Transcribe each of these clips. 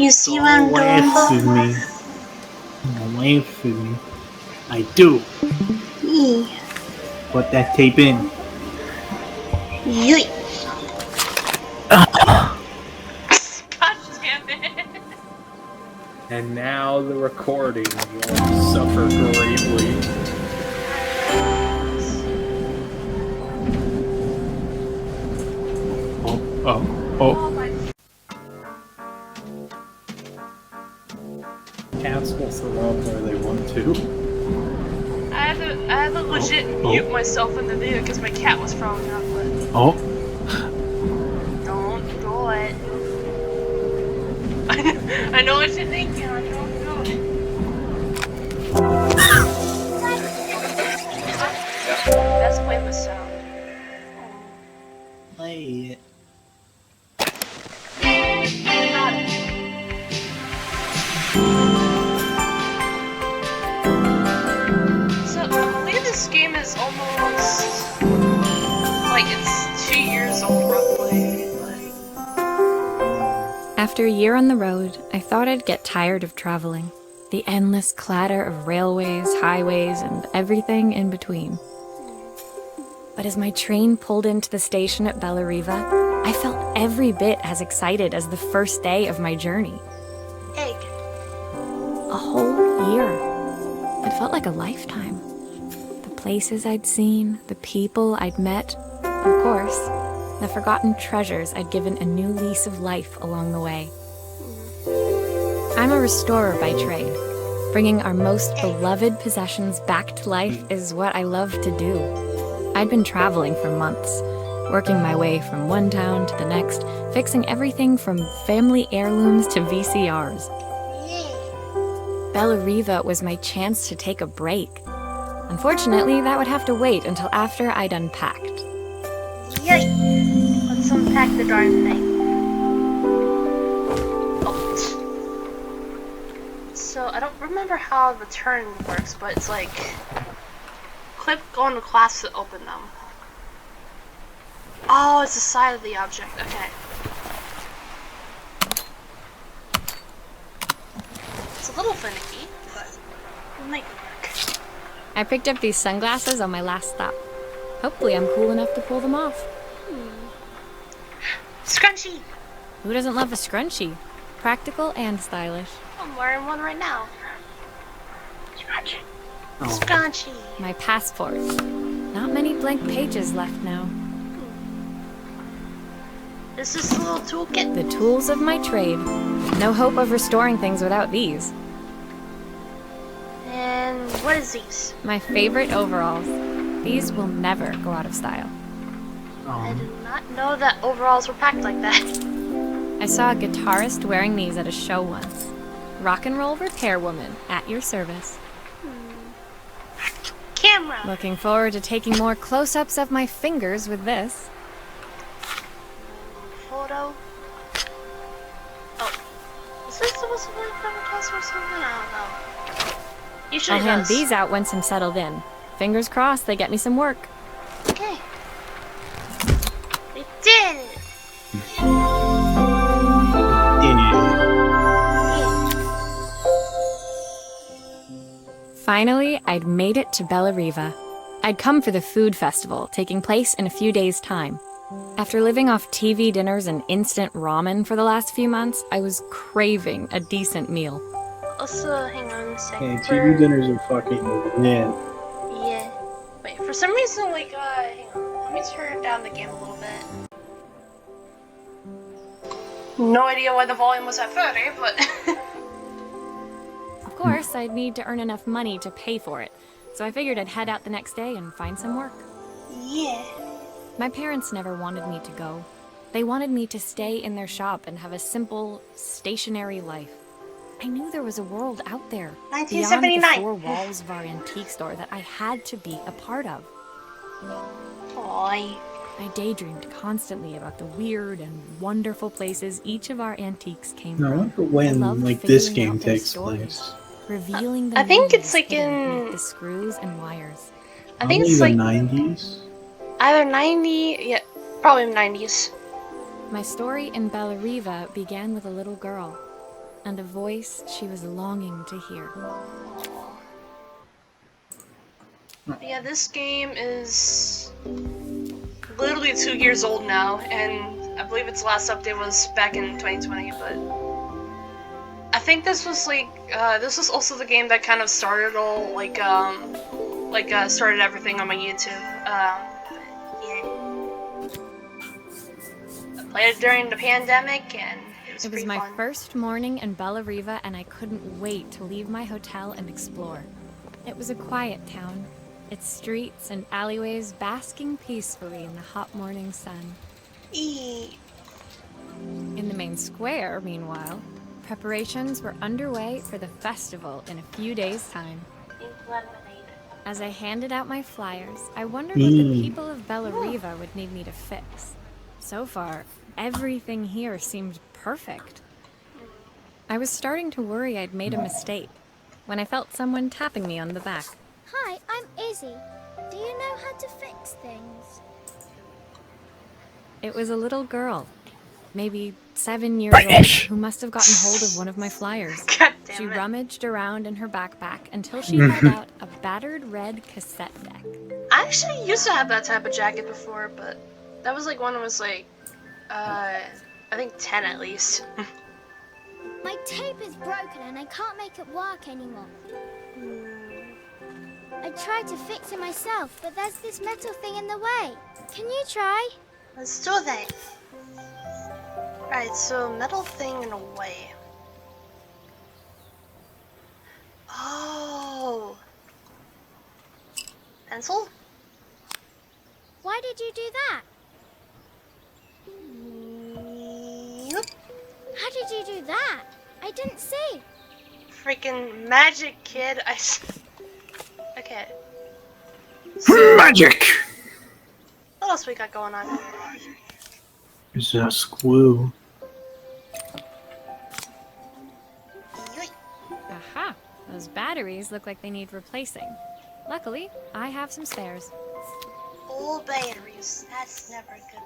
You see what I'm doing, me. Don't laugh at me. I do. Yeah. Put that tape in. Yoy. God damn it. And now the recording will suffer greatly. Oh. Cats will throw up where they want to. I had to legit mute myself in the video because my cat was throwing up, but... Oh. Don't do it. I know what you're thinking, I don't do it. That's pointless sound. Play it. Got it. So, I believe this game is almost... like, it's 2 years old, roughly, but... After a year on the road, I thought I'd get tired of traveling. The endless clatter of railways, highways, and everything in between. But as my train pulled into the station at Bellariva, I felt every bit as excited as the first day of my journey. Egg. A whole year. It felt like a lifetime. The places I'd seen, the people I'd met, of course, the forgotten treasures I'd given a new lease of life along the way. I'm a restorer by trade. Bringing our most beloved possessions back to life is what I love to do. I'd been traveling for months, working my way from one town to the next, fixing everything from family heirlooms to VCRs. Bellariva was my chance to take a break. Unfortunately, that would have to wait until after I'd unpacked. Yoy. Let's unpack the darn thing. So, I don't remember how the turn works, but it's like... click on the class to open them. Oh, it's the side of the object, okay. It's a little finicky, but we'll make it work. I picked up these sunglasses on my last stop. Hopefully I'm cool enough to pull them off. Scrunchy. Who doesn't love a scrunchie? Practical and stylish. I'm wearing one right now. Scratchy. Scrunchy. My passport. Not many blank pages left now. This is a little toolkit. The tools of my trade. No hope of restoring things without these. And what is these? My favorite overalls. These will never go out of style. I did not know that overalls were packed like that. I saw a guitarist wearing these at a show once. Rock and roll repair woman, at your service. Camera. Looking forward to taking more close-ups of my fingers with this. Photo. Oh. Is this supposed to be like advertised or something? I don't know. Usually I'll hand these out once I'm settled in. Fingers crossed they get me some work. Okay. We did it! Finally, I'd made it to Bellariva. I'd come for the food festival, taking place in a few days' time. After living off TV dinners and instant ramen for the last few months, I was craving a decent meal. Also, hang on a second. Hey, TV dinners are fucking yeah. Yeah. Wait, for some reason, like, hang on. Let me turn down the game a little bit. No idea why the volume was at 30, but... Of course, I'd need to earn enough money to pay for it, so I figured I'd head out the next day and find some work. Yeah. My parents never wanted me to go. They wanted me to stay in their shop and have a simple, stationary life. I knew there was a world out there, beyond the 1979. four walls of our antique store, that I had to be a part of. Oi. I daydreamed constantly about the weird and wonderful places each of our antiques came I from. wonder when, loved like, this figuring game out their takes stories, place. revealing the I think it's meanings like hidden in- beneath the screws and wires. I think Probably it's the like 90s. either 90, yeah, probably 90s. My story in Bellariva began with a little girl. and a voice she was longing to hear. Yeah, this game is literally 2 years old now, and I believe its last update was back in 2020, but I think this was like, this was also the game that kind of started all, started everything on my YouTube. Yeah. I played it during the pandemic, and it was It was pretty my fun. first morning in Bella Riva, and I couldn't wait to leave my hotel and explore. It was a quiet town, its streets and alleyways basking peacefully in the hot morning sun. Eee. In the main square, meanwhile, preparations were underway for the festival in a few days' time. As I handed out my flyers, I wondered what the people of Bella Riva would need me to fix. So far, everything here seemed perfect. I was starting to worry I'd made a mistake when I felt someone tapping me on the back. Hi, I'm Izzy. Do you know how to fix things? It was a little girl, maybe 7 years old, who must have gotten hold of one of my flyers. God damn She it. rummaged around in her backpack until she hauled out a battered red cassette deck. I actually used to have that type of jacket before, but that was like when I was like, I think 10 at least. My tape is broken and I can't make it work anymore. I tried to fix it myself, but there's this metal thing in the way. Can you try? Let's do that. Alright, so metal thing in a way. Oh. Pencil? Why did you do that? Yep. How did you do that? I didn't see. Freaking magic, kid. Okay. Magic! What else we got going on? There's just glue. Yoink. Aha! Those batteries look like they need replacing. Luckily, I have some spares. Old batteries. That's never a good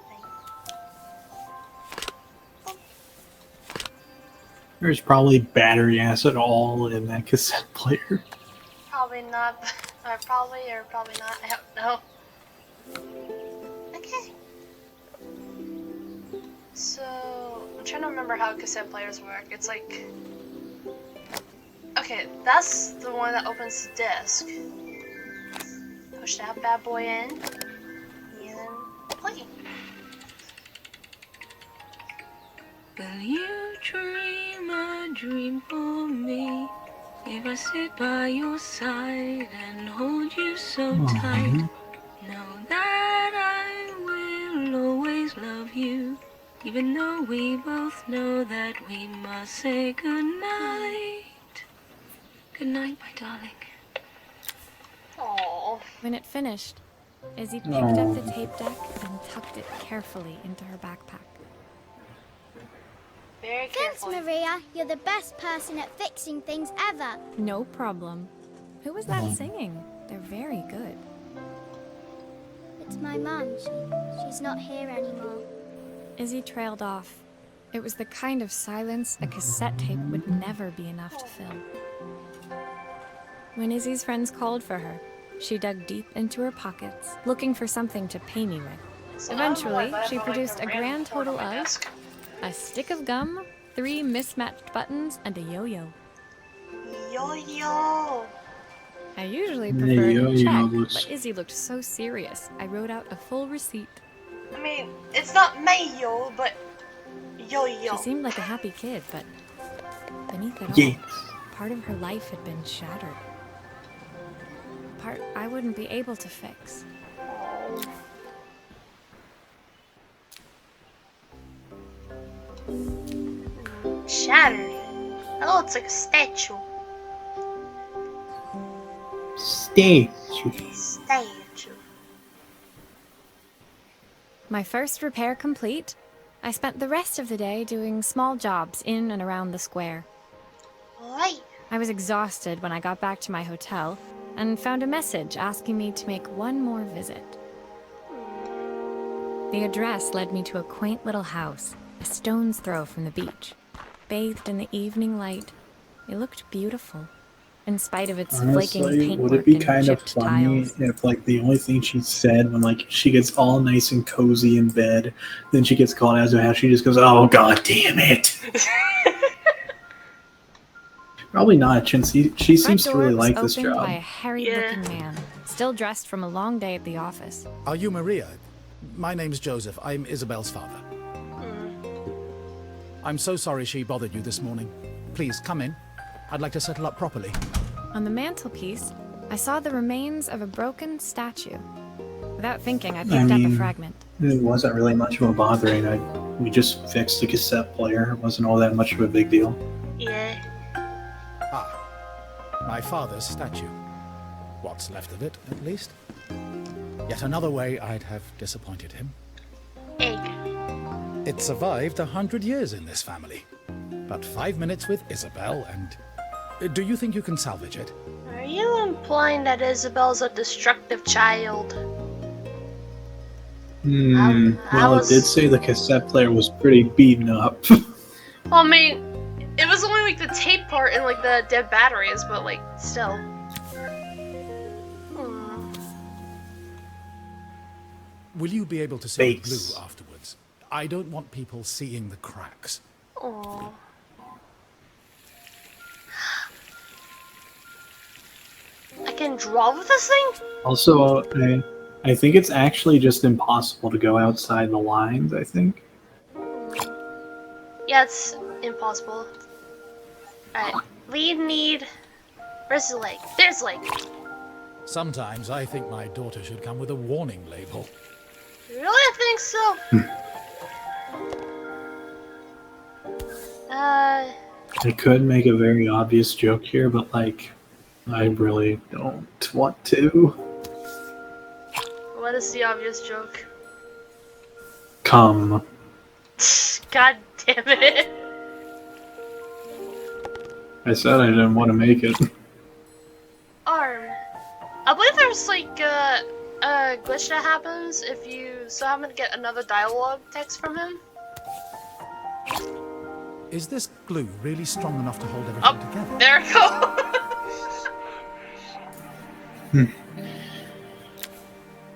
thing. There's probably battery acid all in that cassette player. Probably not. Or probably not. I don't know. Okay. So, I'm trying to remember how cassette players work. It's like... Okay, that's the one that opens the disc. Push that bad boy in. And then play. Will you dream a dream for me? If I sit by your side and hold you so tight, know that I will always love you, even though we both know that we must say goodnight. Good night, my darling. Aww. When it finished, Izzy picked up the tape deck and tucked it carefully into her backpack. Very Thanks, carefully. Maria. You're the best person at fixing things ever. No problem. Who was that singing? They're very good. It's my mum. She's not here anymore. Izzy trailed off. It was the kind of silence a cassette tape would never be enough to fill. When Izzy's friends called for her, she dug deep into her pockets, looking for something to pay me with. So I don't know Eventually, why, but I she feel like produced a random grand porn on total my of desk. a stick of gum, 3 mismatched buttons, and a yo-yo. Yo-yo. I usually The prefer yo-yo to check, looks- but Izzy looked so serious, I wrote out a full receipt. I mean, it's not mayo, but yo-yo. She seemed like a happy kid, but beneath it all, Yes. part of her life had been shattered. Part I wouldn't be able to fix. Shattered. Oh, it's like a statue. Statue. Statue. My first repair complete, I spent the rest of the day doing small jobs in and around the square. Alright. I was exhausted when I got back to my hotel and found a message asking me to make one more visit. The address led me to a quaint little house, a stone's throw from the beach. bathed in the evening light. It looked beautiful, in spite of its flaking Honestly, paintwork would it be and kind of chipped funny tiles. if, like, the only thing she said when, like, she gets all nice and cozy in bed, then she gets called out to house, she just goes, "Oh, god damn it!" Probably not, since she Front seems to door really was like this opened by a job. harried-looking man, still dressed from a long day at the office. Are you Maria? My name's Joseph. I'm Isabel's father. I'm so sorry she bothered you this morning. Please, come in. I'd like to settle up properly. On the mantelpiece, I saw the remains of a broken statue. Without thinking, I picked up a fragment. It wasn't really much of a bothering. We just fixed the cassette player. It wasn't all that much of a big deal. Yeah. My father's statue. What's left of it, at least. Yet another way I'd have disappointed him. Egg. It survived 100 years in this family. But 5 minutes with Isabel and... Do you think you can salvage it? Are you implying that Isabel's a destructive child? Well, it did say the cassette player was pretty beaten up. Well, I mean, it was only like the tape part and like the dead batteries, but like still. Will you be able to see the Base. glue afterwards? I don't want people seeing the cracks. Aww. I can draw with this thing? Also, I think it's actually just impossible to go outside the lines, I think. Yeah, it's impossible. Alright, we need... Where's the leg? There's the leg. Sometimes I think my daughter should come with a warning label. Really? I think so. I could make a very obvious joke here, but, like, I really don't want to. What is the obvious joke? Come. God damn it. I said I didn't want to make it. Arm. I believe there's like a glitch that happens if you happen to get another dialogue text from him. Is this glue really strong enough to hold everything together? There we go.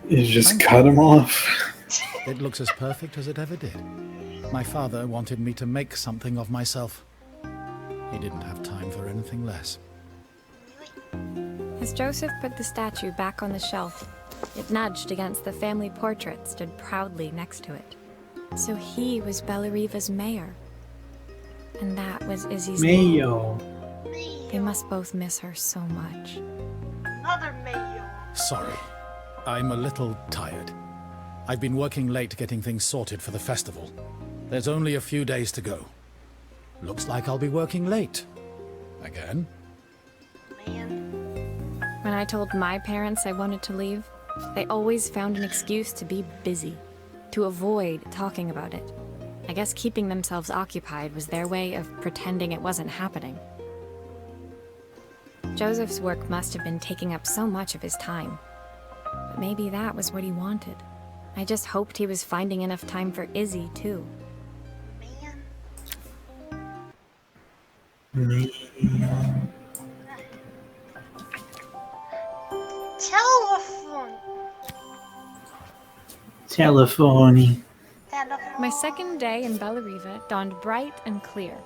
You just cut him off. It looks as perfect as it ever did. My father wanted me to make something of myself. He didn't have time for anything less. As Joseph put the statue back on the shelf, it nudged against the family portrait stood proudly next to it. So he was Bellariva's mayor. And that was Izzy's mom. Mayo. They must both miss her so much. Another mayo. Sorry. I'm a little tired. I've been working late getting things sorted for the festival. There's only a few days to go. Looks like I'll be working late. Again. When I told my parents I wanted to leave, they always found an excuse to be busy, to avoid talking about it. I guess keeping themselves occupied was their way of pretending it wasn't happening. Joseph's work must have been taking up so much of his time. But maybe that was what he wanted. I just hoped he was finding enough time for Izzy, too. Telephone. Telephony. My second day in Bellariva dawned bright and clear.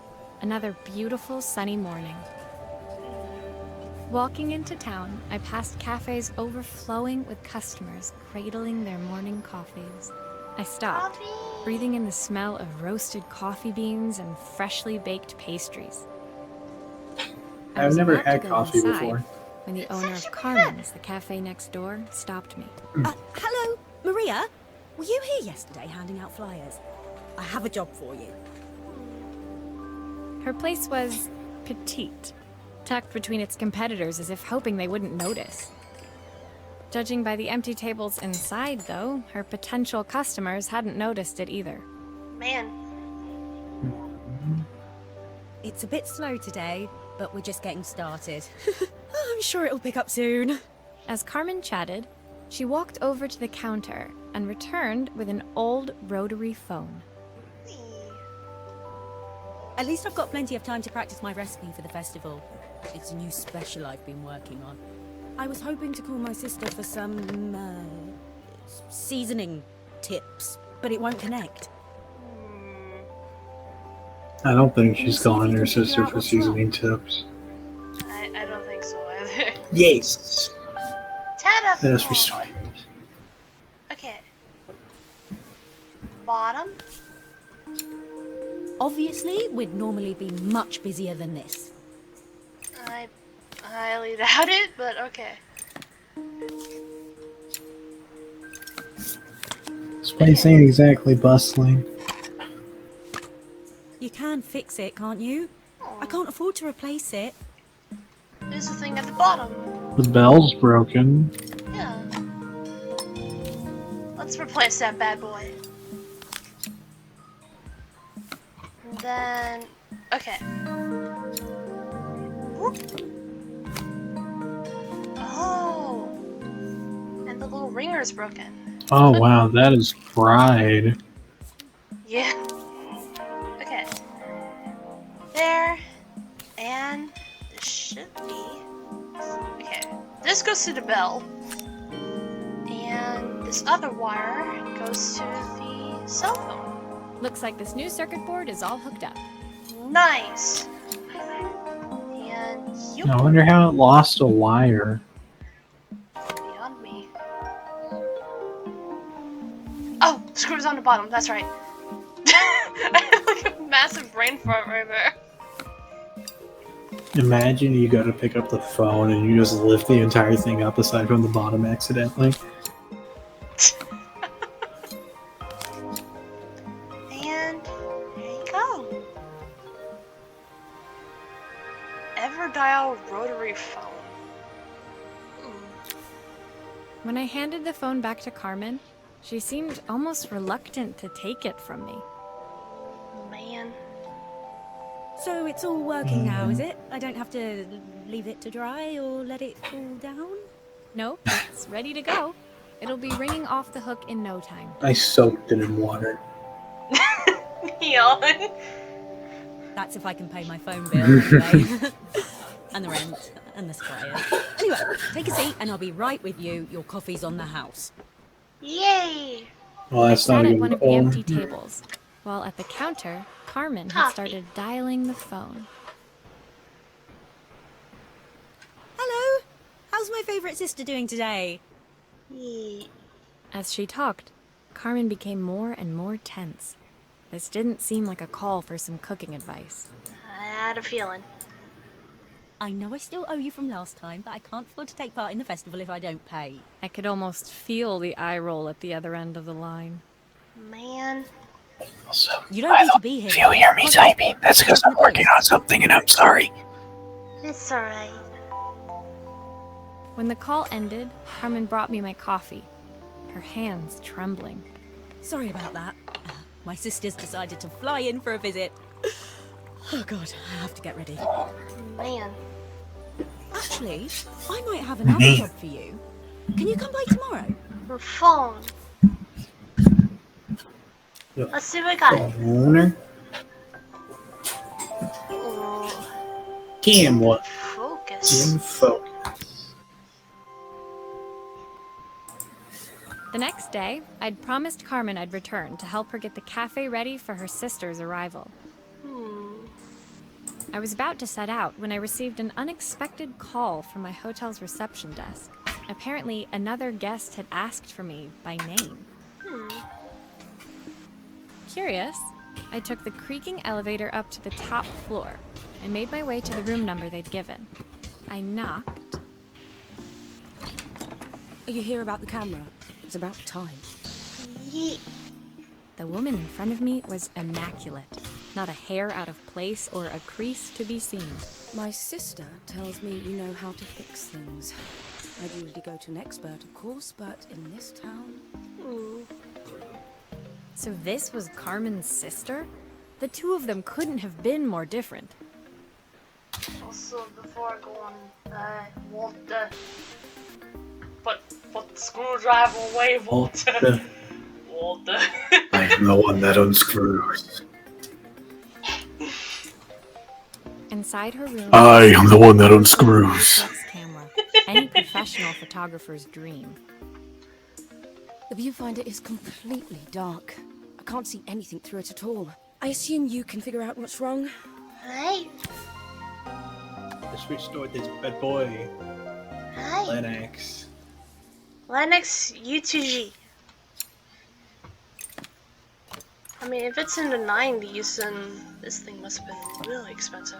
Another beautiful sunny morning. Walking into town, I passed cafes overflowing with customers cradling their morning coffees. I stopped, breathing in the smell of roasted coffee beans and freshly baked pastries. I I've was never about to had go coffee inside before. when the owner of Carmen's, the cafe next door, stopped me. Hello, Maria? Were you here yesterday handing out flyers? I have a job for you. Her place was petite, tucked between its competitors as if hoping they wouldn't notice. Judging by the empty tables inside, though, her potential customers hadn't noticed it either. Man. It's a bit slow today, but we're just getting started. I'm sure it'll pick up soon. As Carmen chatted, she walked over to the counter and returned with an old rotary phone. At least I've got plenty of time to practice my recipe for the festival. It's a new special I've been working on. I was hoping to call my sister for some, seasoning tips, but it won't connect. I don't think she's See if calling you her can figure sister out for what's seasoning tips. I don't think so either. Yes. Let us Telephone. restore. Okay. Bottom. Obviously, we'd normally be much busier than this. I highly doubt it, but okay. This place ain't exactly bustling. You can fix it, can't you? I can't afford to replace it. There's the thing at the bottom. The bell's broken. Yeah. Let's replace that bad boy. And then, okay. Whoop. Oh. And the little ringer's broken. Oh wow, that is fried. Yeah. Okay. There. And this should be. Okay. This goes to the bell. And this other wire goes to the cell phone. Looks like this new circuit board is all hooked up. Nice. And you I wonder how it lost a wire. beyond me. Oh, the screw's on the bottom. That's right. I have like a massive brain fart right there. Imagine you go to pick up the phone and you just lift the entire thing up aside from the bottom accidentally. And here you go. Everdial rotary phone. When I handed the phone back to Carmen, she seemed almost reluctant to take it from me. Man. So it's all working now, is it? I don't have to leave it to dry or let it cool down? Nope, it's ready to go. It'll be ringing off the hook in no time. I soaked it in water. Neon. That's if I can pay my phone bill anyway. And the rent, and the sprayer. Anyway, take a seat and I'll be right with you. Your coffee's on the house. Yay! Well, I that's sat not at even one of the cold. empty tables, while at the counter, Carmen had Coffee. started dialing the phone. Hello! How's my favourite sister doing today? Yay. As she talked, Carmen became more and more tense. This didn't seem like a call for some cooking advice. I had a feeling. I know I still owe you from last time, but I can't afford to take part in the festival if I don't pay. I could almost feel the eye roll at the other end of the line. Man. Also, You don't need to be here. if you hear me typing, that's because I'm working on something and I'm sorry. It's alright. When the call ended, Carmen brought me my coffee, her hands trembling. Sorry about that. My sister's decided to fly in for a visit. Oh god, I have to get ready. Man. Actually, I might have another job for you. Can you come by tomorrow? Her phone. Yep. Let's see what we got. Owner? Ooh. Cam what? Focus. In focus. The next day, I'd promised Carmen I'd return to help her get the cafe ready for her sister's arrival. I was about to set out when I received an unexpected call from my hotel's reception desk. Apparently, another guest had asked for me by name. Curious, I took the creaking elevator up to the top floor and made my way to the room number they'd given. I knocked. Are you here about the camera? It's about time. Yeet. The woman in front of me was immaculate. Not a hair out of place or a crease to be seen. My sister tells me you know how to fix things. I'd usually go to an expert, of course, but in this town... So this was Carmen's sister? The two of them couldn't have been more different. Also, before I go on, Walter. Put the screwdriver away, Walter. Walter. I'm the one that unscrews. Inside her room, I am the one that a unscrews. reflex camera, any professional photographer's dream. The viewfinder is completely dark. I can't see anything through it at all. I assume you can figure out what's wrong. Hi. Let's restore this bad boy. Hi. Lennox. Lennox U2G. I mean, if it's in the 90s, then this thing must have been really expensive.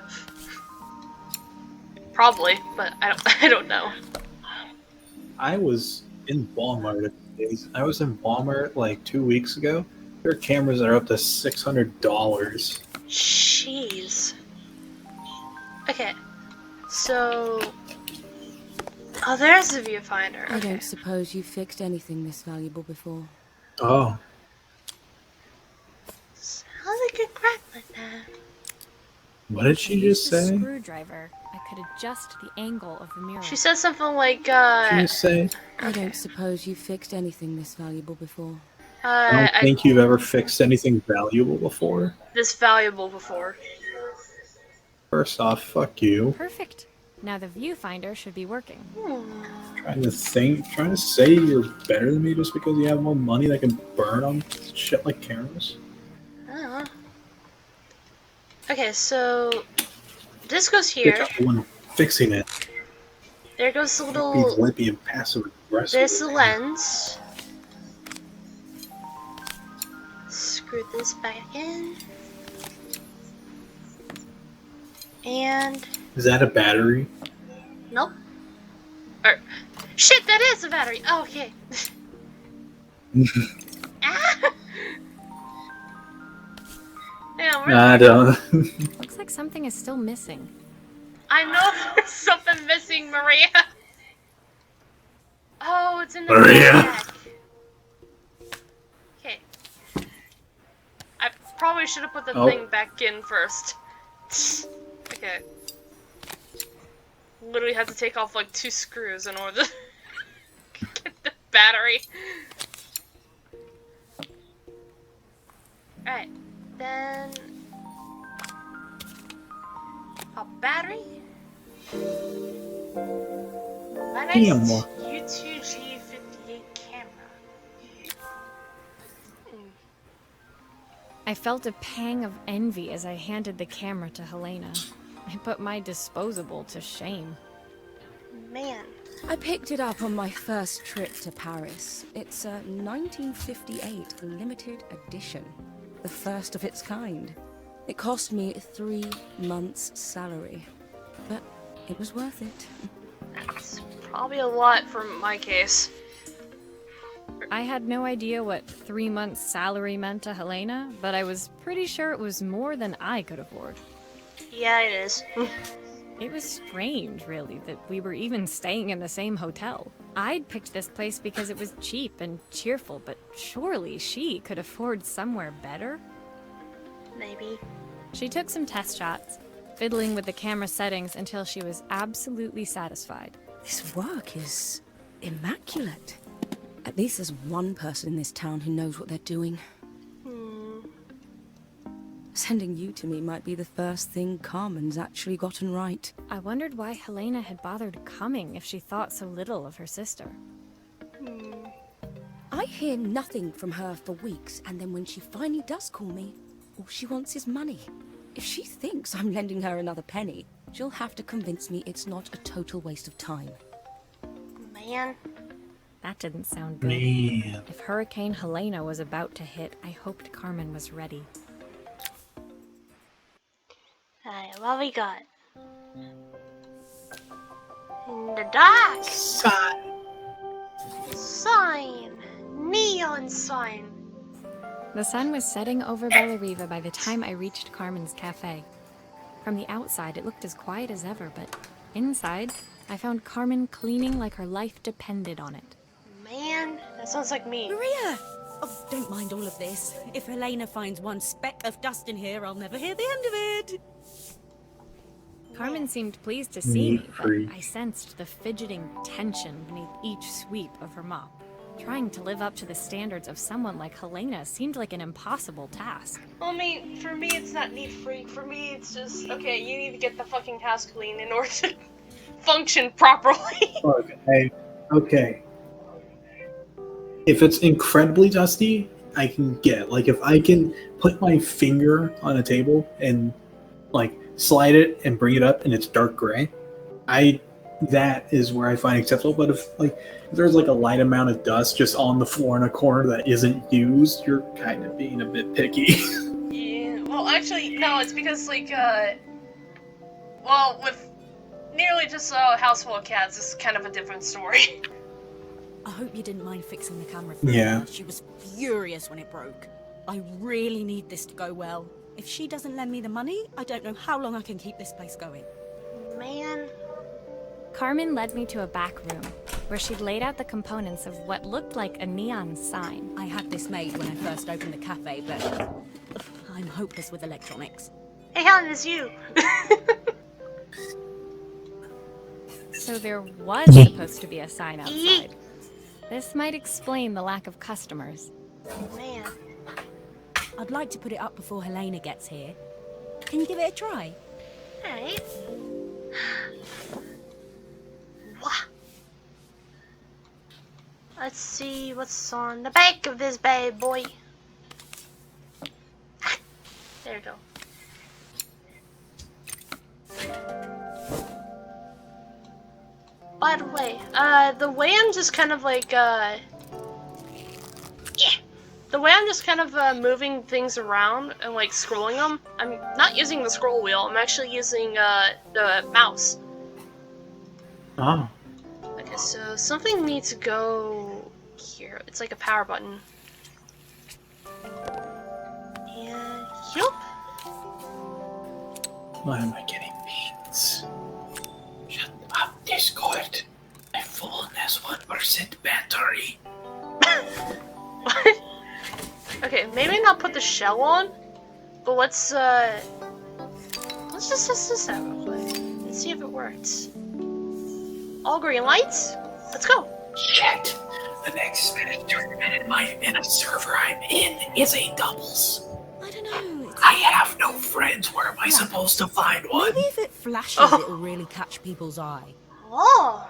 Probably, but I don't know. I was in Walmart. I was in Walmart like 2 weeks ago. There are cameras that are up to $600. Jeez. Okay, so... Oh, there's the viewfinder. I Okay. don't suppose you've fixed anything this valuable before. Oh. Sounds like a crack like that. What did she just With a say? screwdriver, I could adjust the angle of the mirror. She said something like, She just say, I don't suppose you've fixed anything this valuable before. I don't think you've ever fixed anything valuable before. this valuable before. First off, fuck you. Perfect. Now the viewfinder should be working. Trying to say you're better than me just because you have more money that can burn on shit like cameras. I don't know. Okay, so this goes here. Pick up the one fixing it. There goes the Be little. lippy and passive aggressive. There's the lens. Screw this back in. And Is that a battery? nope. Or shit, that is a battery. Oh, okay. Ah! Yeah, I don't. Looks like something is still missing. I know there's something missing, Maria. Oh, it's in the Maria. back. Okay. I probably should have put the Oh. thing back in first. Okay. Literally had to take off like 2 screws in order to get the battery. Alright, then a battery. My nice Damn. U2G58 camera. I felt a pang of envy as I handed the camera to Helena. I put my disposable to shame. Man. I picked it up on my first trip to Paris. It's a 1958 limited edition, the first of its kind. It cost me 3 months' salary, but it was worth it. That's probably a lot for my case. I had no idea what 3 months' salary meant to Helena, but I was pretty sure it was more than I could afford. Yeah, it is. It was strange, really, that we were even staying in the same hotel. I'd picked this place because it was cheap and cheerful, but surely she could afford somewhere better? Maybe. She took some test shots, fiddling with the camera settings until she was absolutely satisfied. This work is immaculate. At least there's one person in this town who knows what they're doing. Sending you to me might be the first thing Carmen's actually gotten right. I wondered why Helena had bothered coming if she thought so little of her sister. I hear nothing from her for weeks, and then when she finally does call me, all she wants is money. If she thinks I'm lending her another penny, she'll have to convince me it's not a total waste of time. Man. That didn't sound good. Man. If Hurricane Helena was about to hit, I hoped Carmen was ready. Alright, what we got? In the dark! Sign! Neon sign! The sun was setting over Bellariva by the time I reached Carmen's cafe. From the outside, it looked as quiet as ever, but inside, I found Carmen cleaning like her life depended on it. Man, that sounds like me. Maria! Oh, don't mind all of this. If Helena finds one speck of dust in here, I'll never hear the end of it. Carmen seemed pleased to see me, but Free. I sensed the fidgeting tension beneath each sweep of her mop. Trying to live up to the standards of someone like Helena seemed like an impossible task. Well, I mean, for me, it's not neat freak. For me, it's just, okay, you need to get the fucking house clean in order to function properly. Okay. If it's incredibly dusty, I can get. Like, if I can put my finger on a table and, like, slide it and bring it up and it's dark gray, that is where I find acceptable. But if there's like a light amount of dust just on the floor in a corner that isn't used, you're kind of being a bit picky. Yeah, well, actually, no, it's because, like, well, with nearly just a house full of cats, it's kind of a different story. I hope you didn't mind fixing the camera for Yeah. her. She was furious when it broke. I really need this to go well. If she doesn't lend me the money, I don't know how long I can keep this place going. Man. Carmen led me to a back room, where she'd laid out the components of what looked like a neon sign. I had this made when I first opened the cafe, but I'm hopeless with electronics. Hey, Helen, it's you. So there was supposed to be a sign outside. This might explain the lack of customers. Man. I'd like to put it up before Helena gets here. Can you give it a try? Alright. Wah. Let's see what's on the back of this bad boy. There we go. By the way, I'm just kind of like, the way I'm just kind of moving things around and like scrolling them, I'm not using the scroll wheel, I'm actually using the mouse. Oh. Okay, so something needs to go here. It's like a power button. And yup. Why am I getting beans? Shut up, Discord. My phone has 1% battery. What? Okay, maybe not put the shell on, but let's just test this out real quick and see if it works. All green lights? Let's go. Shit. The next minute tournament in a server I'm in is a doubles. I don't know. I have no friends. Where am I supposed to find one? Maybe if it flashes, it'll really catch people's eye. Oh.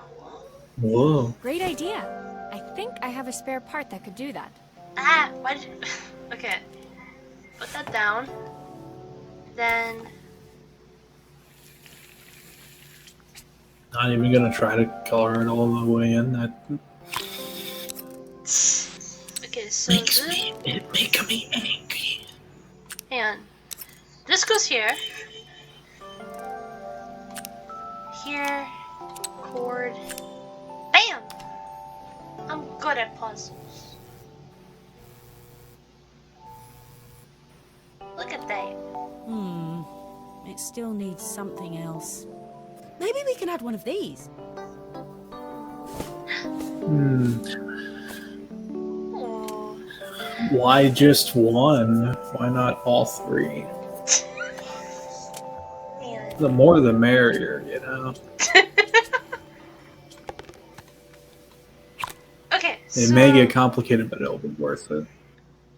Whoa. Great idea. I think I have a spare part that could do that. Ah, why did you... Okay. Put that down. Then... Not even gonna try to color it all the way in. That Okay, so it makes me angry. and this goes here. Here. Chord. Bam! I'm good at puzzles. Look at that. It still needs something else. Maybe we can add one of these. Oh. Why just one? Why not all three? Man. The more the merrier, you know? Okay, It may get complicated, but it'll be worth it.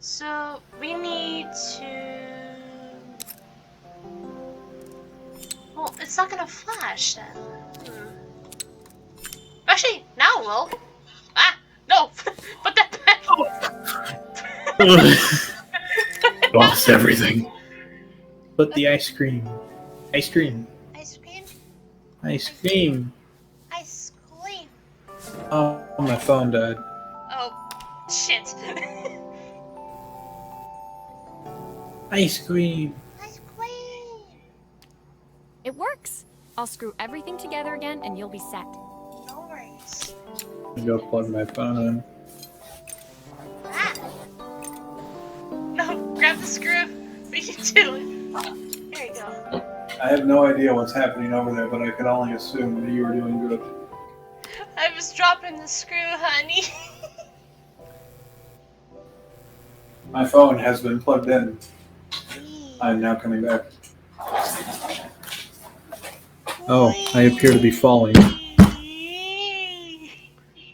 so we need to... Well, it's not gonna flash then. Actually, now it will. Ah, no! Put that back! Lost everything. But the ice cream. Ice cream. Ice cream? Ice cream. Ice cream. Oh, my phone died. Oh, shit. Ice cream. Ice cream. It works. I'll screw everything together again and you'll be set. No worries. I'm gonna go plug my phone in. Ah. No, grab the screw. What are you doing? There you go. I have no idea what's happening over there, but I could only assume that you were doing good. I was dropping the screw, honey. My phone has been plugged in. I'm now coming back. Oh, I appear to be falling.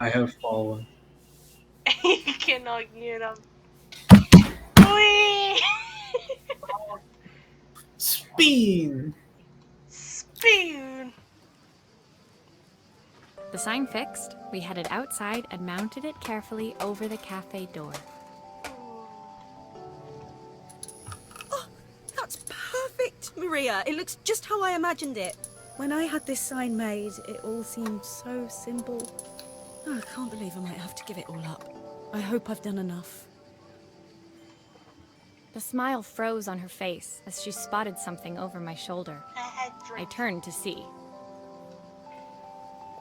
I have fallen. no, get him. Whee! Spin! Spoon! The sign fixed, we headed outside and mounted it carefully over the cafe door. Oh, that's perfect, Maria. It looks just how I imagined it. When I had this sign made, it all seemed so simple. Oh, I can't believe I might have to give it all up. I hope I've done enough. The smile froze on her face as she spotted something over my shoulder. I turned to see.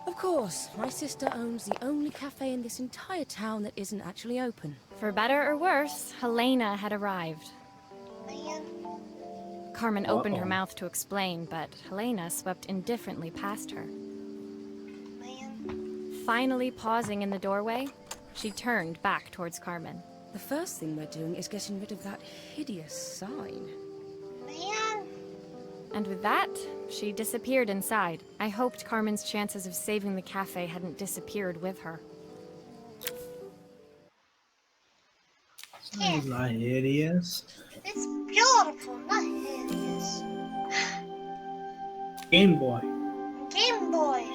Of course, my sister owns the only cafe in this entire town that isn't actually open. For better or worse, Helena had arrived. Carmen opened her mouth to explain, but Helena swept indifferently past her. Finally pausing in the doorway, she turned back towards Carmen. The first thing we're doing is getting rid of that hideous sign. And with that, she disappeared inside. I hoped Carmen's chances of saving the cafe hadn't disappeared with her. It's not hideous. It's beautiful, not hideous. Game Boy. Game Boy.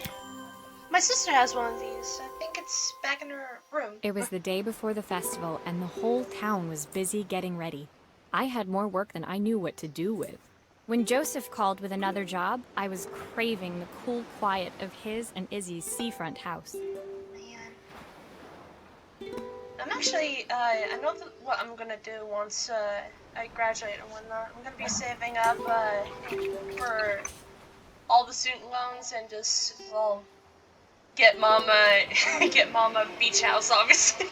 My sister has one of these. I think it's back in her room. It was the day before the festival, and the whole town was busy getting ready. I had more work than I knew what to do with. When Joseph called with another job, I was craving the cool quiet of his and Izzy's seafront house. I'm actually, I know what I'm gonna do once I graduate and whatnot. I'm gonna be saving up for all the student loans and just, well, get mama a beach house, obviously.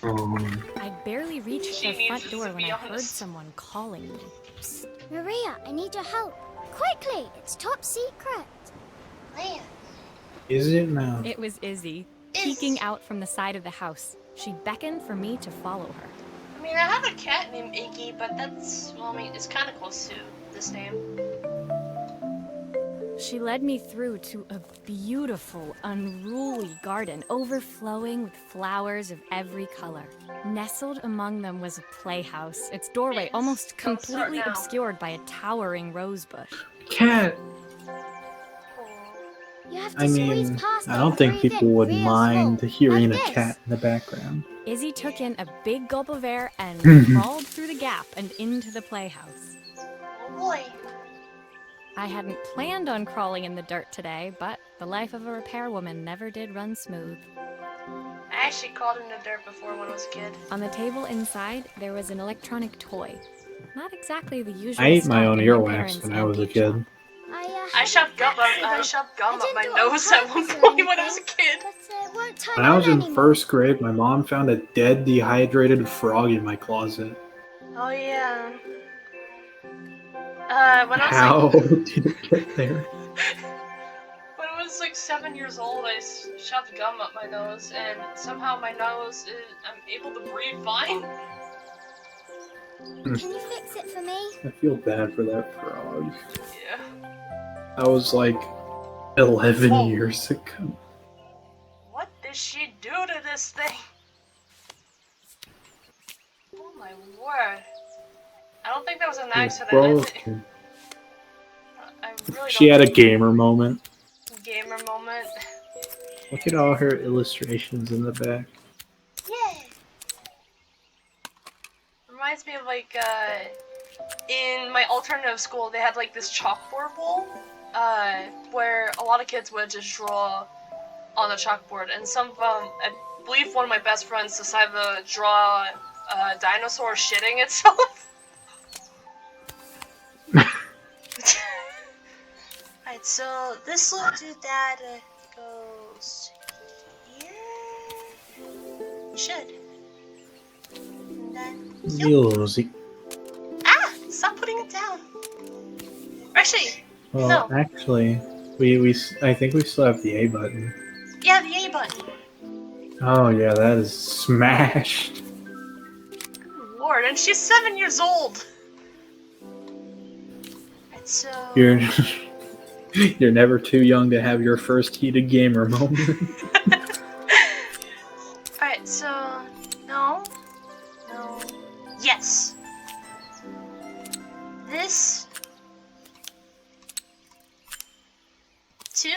I'd barely reached the front door when I heard someone calling me. Psst. Maria, I need your help. Quickly, it's top secret. Man. Is it now? It was Izzy, peeking out from the side of the house. She beckoned for me to follow her. I mean, I have a cat named Iggy, but that's, well, I mean, it's kind of close to this name. She led me through to a beautiful, unruly garden overflowing with flowers of every color. Nestled among them was a playhouse, its doorway almost completely obscured by a towering rose bush. Cat! You have to squeeze past I don't think people would mind hearing a cat in the background. Izzy took in a big gulp of air and crawled through the gap and into the playhouse. Oh boy. I hadn't planned on crawling in the dirt today, but the life of a repairwoman never did run smooth. I actually crawled in the dirt before when I was a kid. On the table inside, there was an electronic toy. Not exactly the usual. I ate my stock own in earwax when I was a kid. I shoved gum up my nose at one point when I was a kid. When I was in first grade, my mom found a dead, dehydrated frog in my closet. Oh yeah. When How did it get there? When I was like 7 years old, I shoved gum up my nose, and somehow my nose I'm able to breathe fine. Can you fix it for me? I feel bad for that frog. Yeah. That was like 11 years ago. What did she do to this thing? Oh my word. I don't think that was an accident. Broken. I really She don't had a gamer moment. gamer moment. Look at all her illustrations in the back. Yeah. Reminds me of like in my alternative school they had like this chalkboard wall where a lot of kids would just draw on the chalkboard, and some of them, I believe one of my best friends decided to draw a dinosaur shitting itself. Alright, so this little doodad goes here. Should. And then Music. ah! Stop putting it down. Actually, Well, no. actually, I think we still have the A button. Yeah, the A button. Oh yeah, that is smashed. Lord, and she's 7 years old. And so You're you're never too young to have your first heated gamer moment. alright, so Yes. This. 2.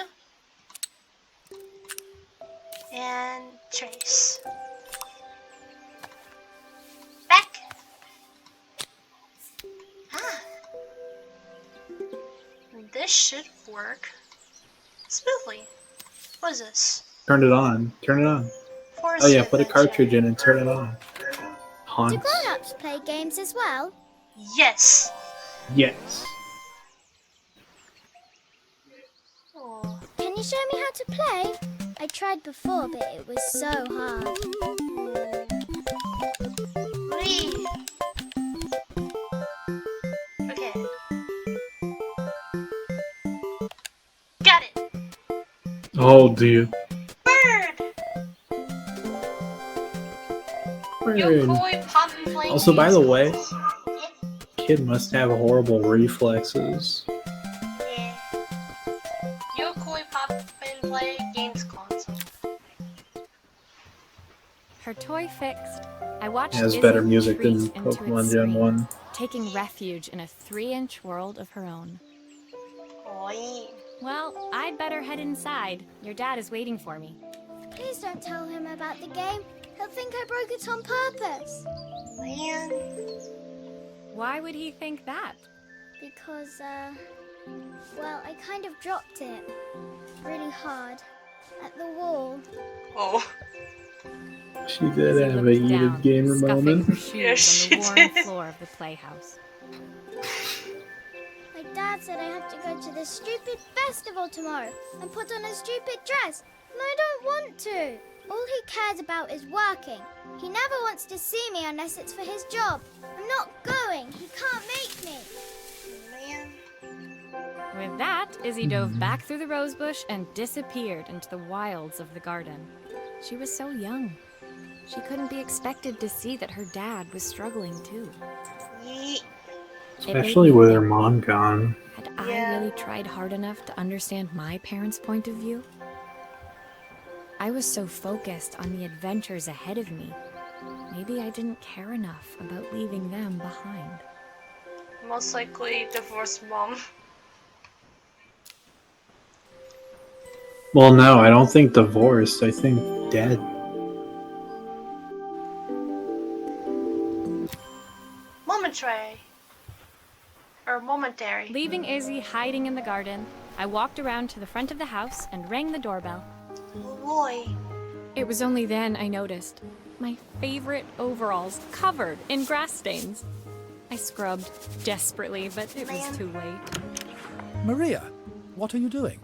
And trace. Back. Ah. This should work smoothly. What is this? Turn it on. Turn it on. Forest Oh yeah, put a adventure. cartridge in and turn it on. Do Haunts. grown-ups play games as well? Yes. Yes. Oh. Can you show me how to play? I tried before, but it was so hard. Whee. Okay. Got it. Oh dear. Bird. Bird. Yokoi poppin' playing Also, by the games. way, Yeah. kid must have horrible reflexes. Yeah. Yokoi poppin' play games console. Her toy fixed, I watched Has Izzy better music retreat than into its Pokemon Gen screen, 1. taking refuge in a 3-inch world of her own. Oi. Well, I'd better head inside. Your dad is waiting for me. Please don't tell him about the game. He'll think I broke it on purpose. Man. Why would he think that? Because, well, I kind of dropped it. Really hard. At the wall. Oh. She did Izzy have a looked heated down, gamer scuffing moment. her shoes Yeah, on she the warm did. floor of the playhouse. My dad said I have to go to this stupid festival tomorrow and put on a stupid dress. And I don't want to. All he cares about is working. He never wants to see me unless it's for his job. I'm not going. He can't make me. Man. With that, Izzy dove back through the rosebush and disappeared into the wilds of the garden. She was so young. She couldn't be expected to see that her dad was struggling too. Yeet. It made Especially me with think, her mom gone. had I Yeah. really tried hard enough to understand my parents' point of view? I was so focused on the adventures ahead of me. Maybe I didn't care enough about leaving them behind. Most likely divorced mom. Well, no, I don't think divorced. I think dead. Momentary. Or momentary. Leaving Izzy hiding in the garden, I walked around to the front of the house and rang the doorbell. Oh boy. It was only then I noticed my favorite overalls covered in grass stains. I scrubbed desperately, but it was too late. Maria, what are you doing?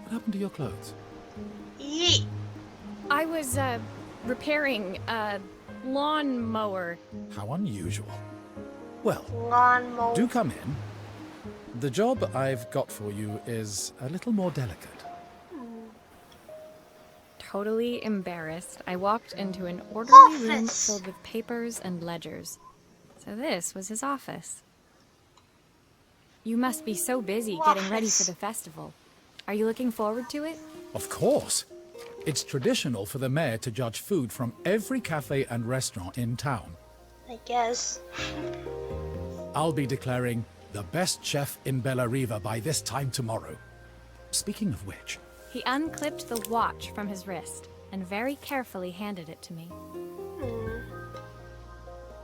What happened to your clothes? Yeet. I was, repairing a lawnmower. How unusual. Well, Lawnmower. do come in. The job I've got for you is a little more delicate. Totally embarrassed, I walked into an orderly room Office. filled with papers and ledgers. So this was his office. You must be so busy getting ready for Office. the festival. Are you looking forward to it? Of course. It's traditional for the mayor to judge food from every cafe and restaurant in town. I guess. I'll be declaring the best chef in Bella Riva by this time tomorrow. Speaking of which, He unclipped the watch from his wrist and very carefully handed it to me.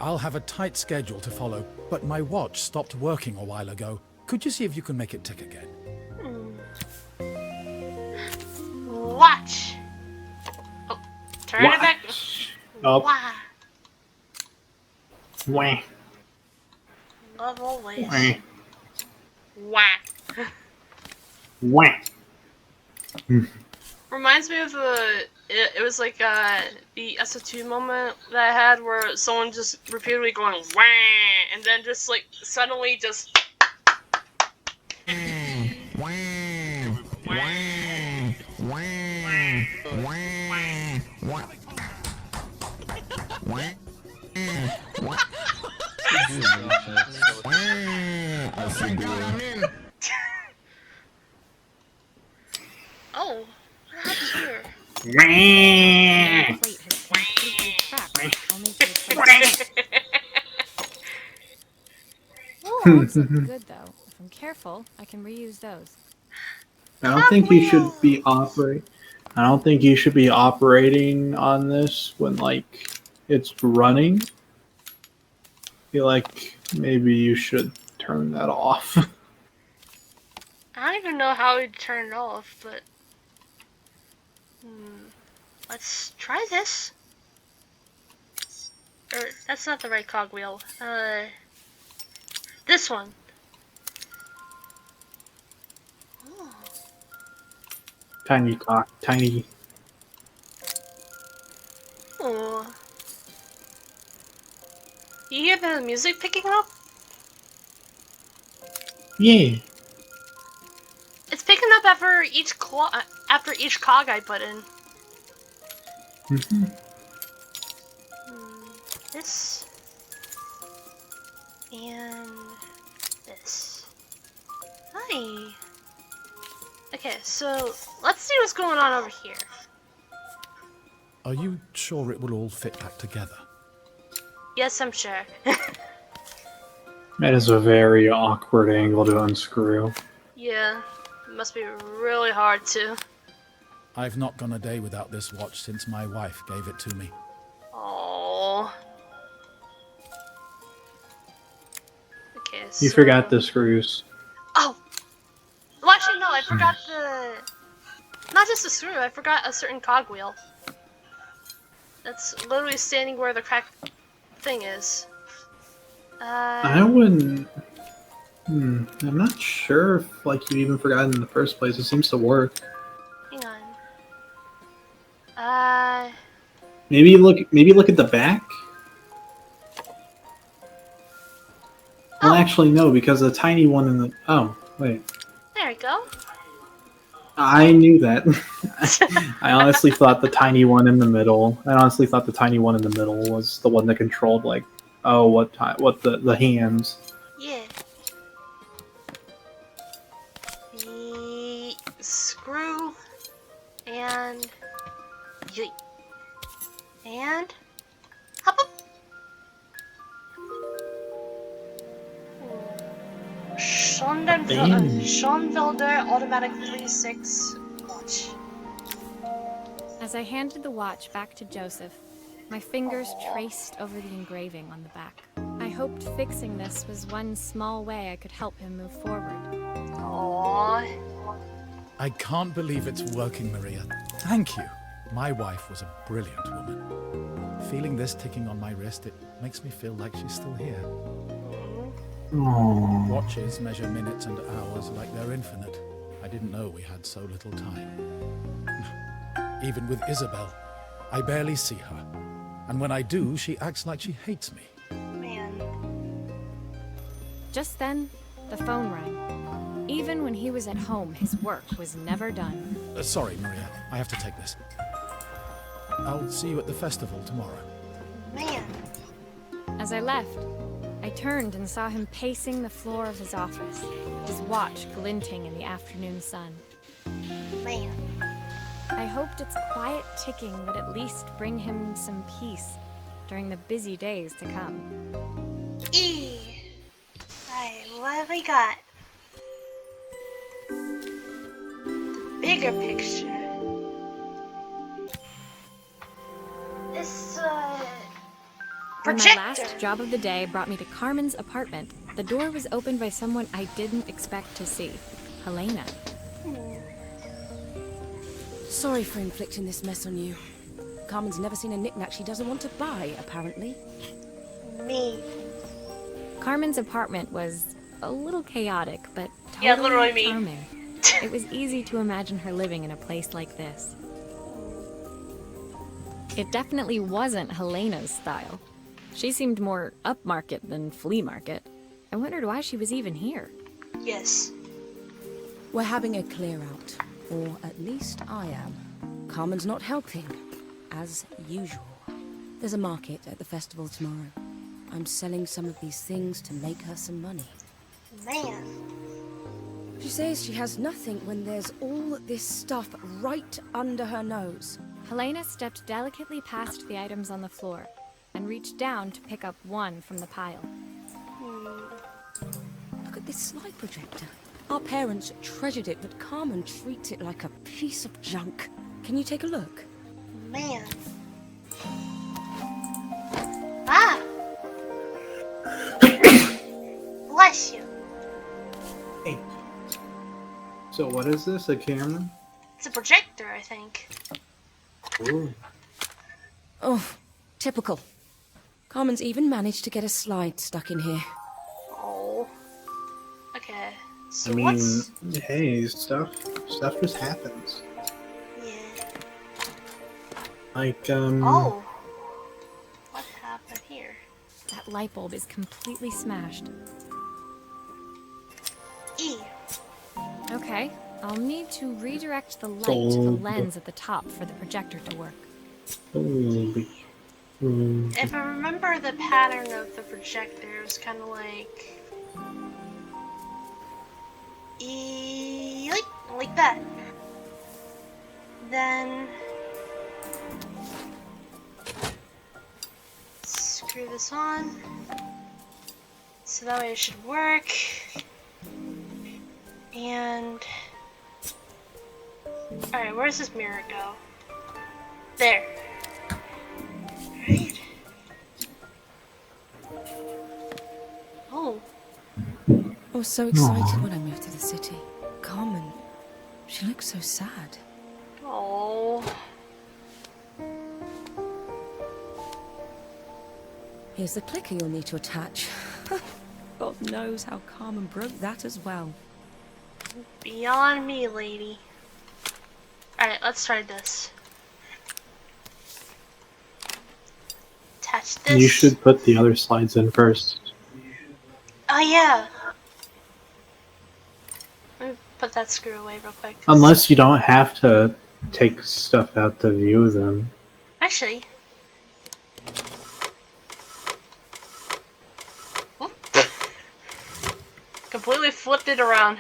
I'll have a tight schedule to follow, but my watch stopped working a while ago. Could you see if you can make it tick again? Watch. Oh, turn it back. Up. Wah. Wah. Love always. Wah. Wah. Wah. Reminds me of it was like the SO2 moment that I had where someone just repeatedly going wah, and then just like suddenly just. Oh, what happened here? The plate has completely cracked. I'll make you a plate. logs look good, though. If I'm careful, I can reuse those. I don't think you should be I don't think you should be operating on this when like it's running. I feel like maybe you should turn that off. I don't even know how we'd turn it off, but let's try this. Or that's not the right cogwheel. This one. Oh. Tiny cock, tiny. Oh. You hear the music picking up? Yeah. It's picking up after each cog I put in. This and this. Hi. Okay, so let's see what's going on over here. Are you sure it will all fit back together? Yes, I'm sure. That is a very awkward angle to unscrew. Yeah, it must be really hard too. I've not gone a day without this watch since my wife gave it to me. Oh. Okay, so... You forgot the screws. Oh! Well, actually, no, I forgot the... Not just the screw, I forgot a certain cogwheel. That's literally standing where the cracked thing is. I wouldn't... I'm not sure if like you even forgot it in the first place. It seems to work. Hang on. Maybe look at the back? Well, actually, no, because the tiny one in the... Oh, wait. There we go. I knew that. I honestly thought the tiny one in the middle... was the one that controlled, like, the hands. Yeah. The screw and... Yeet. And... Hop up! Schoenfelder Automatic 3.6 watch. As I handed the watch back to Joseph, my fingers traced over the engraving on the back. I hoped fixing this was one small way I could help him move forward. Aww. I can't believe it's working, Maria. Thank you. My wife was a brilliant woman. Feeling this ticking on my wrist, it makes me feel like she's still here. Aww. Watches measure minutes and hours like they're infinite. I didn't know we had so little time. Even with Isabel, I barely see her. And when I do, she acts like she hates me. Man. Just then, the phone rang. Even when he was at home, his work was never done. Sorry, Maria. I have to take this. I'll see you at the festival tomorrow. Man. As I left, I turned and saw him pacing the floor of his office, his watch glinting in the afternoon sun. Man. I hoped its quiet ticking would at least bring him some peace during the busy days to come. Alright, what have we got? The bigger picture. This, When my projector. last job of the day brought me to Carmen's apartment, the door was opened by someone I didn't expect to see, Helena. Sorry for inflicting this mess on you. Carmen's never seen a knick-knack she doesn't want to buy, apparently. Me. Carmen's apartment was a little chaotic, but totally Yeah, literally me. charming. It was easy to imagine her living in a place like this. It definitely wasn't Helena's style. She seemed more upmarket than flea market. I wondered why she was even here. Yes. We're having a clear-out. Or at least I am. Carmen's not helping, as usual. There's a market at the festival tomorrow. I'm selling some of these things to make her some money. Man. She says she has nothing when there's all this stuff right under her nose. Helena stepped delicately past the items on the floor and reached down to pick up one from the pile. This slide projector. Our parents treasured it, but Carmen treats it like a piece of junk. Can you take a look? Man. Ah! Bless you. Hey. So what is this? A camera? It's a projector, I think. Ooh. Oh, typical. Carmen's even managed to get a slide stuck in here. Oh. Okay. So I mean, what's... hey, stuff just happens. Yeah. Like, Oh. What happened here? That light bulb is completely smashed. E. Okay, I'll need to redirect the light to Oh. the lens at the top for the projector to work. If I remember the pattern of the projector, it was kind of like... like that. Then... screw this on. So that way it should work. And... alright, where does this mirror go? There. Right. Oh. I was so excited when I moved to the city. Carmen, she looks so sad. Oh. Here's the clicker you'll need to attach. God knows how Carmen broke that as well. Beyond me, lady. Alright, let's try this. Attach this. you should put the other slides in first. Oh, yeah. Let me put that screw away real quick. Unless you don't have to take stuff out to view them. Actually. Whoop. Completely flipped it around.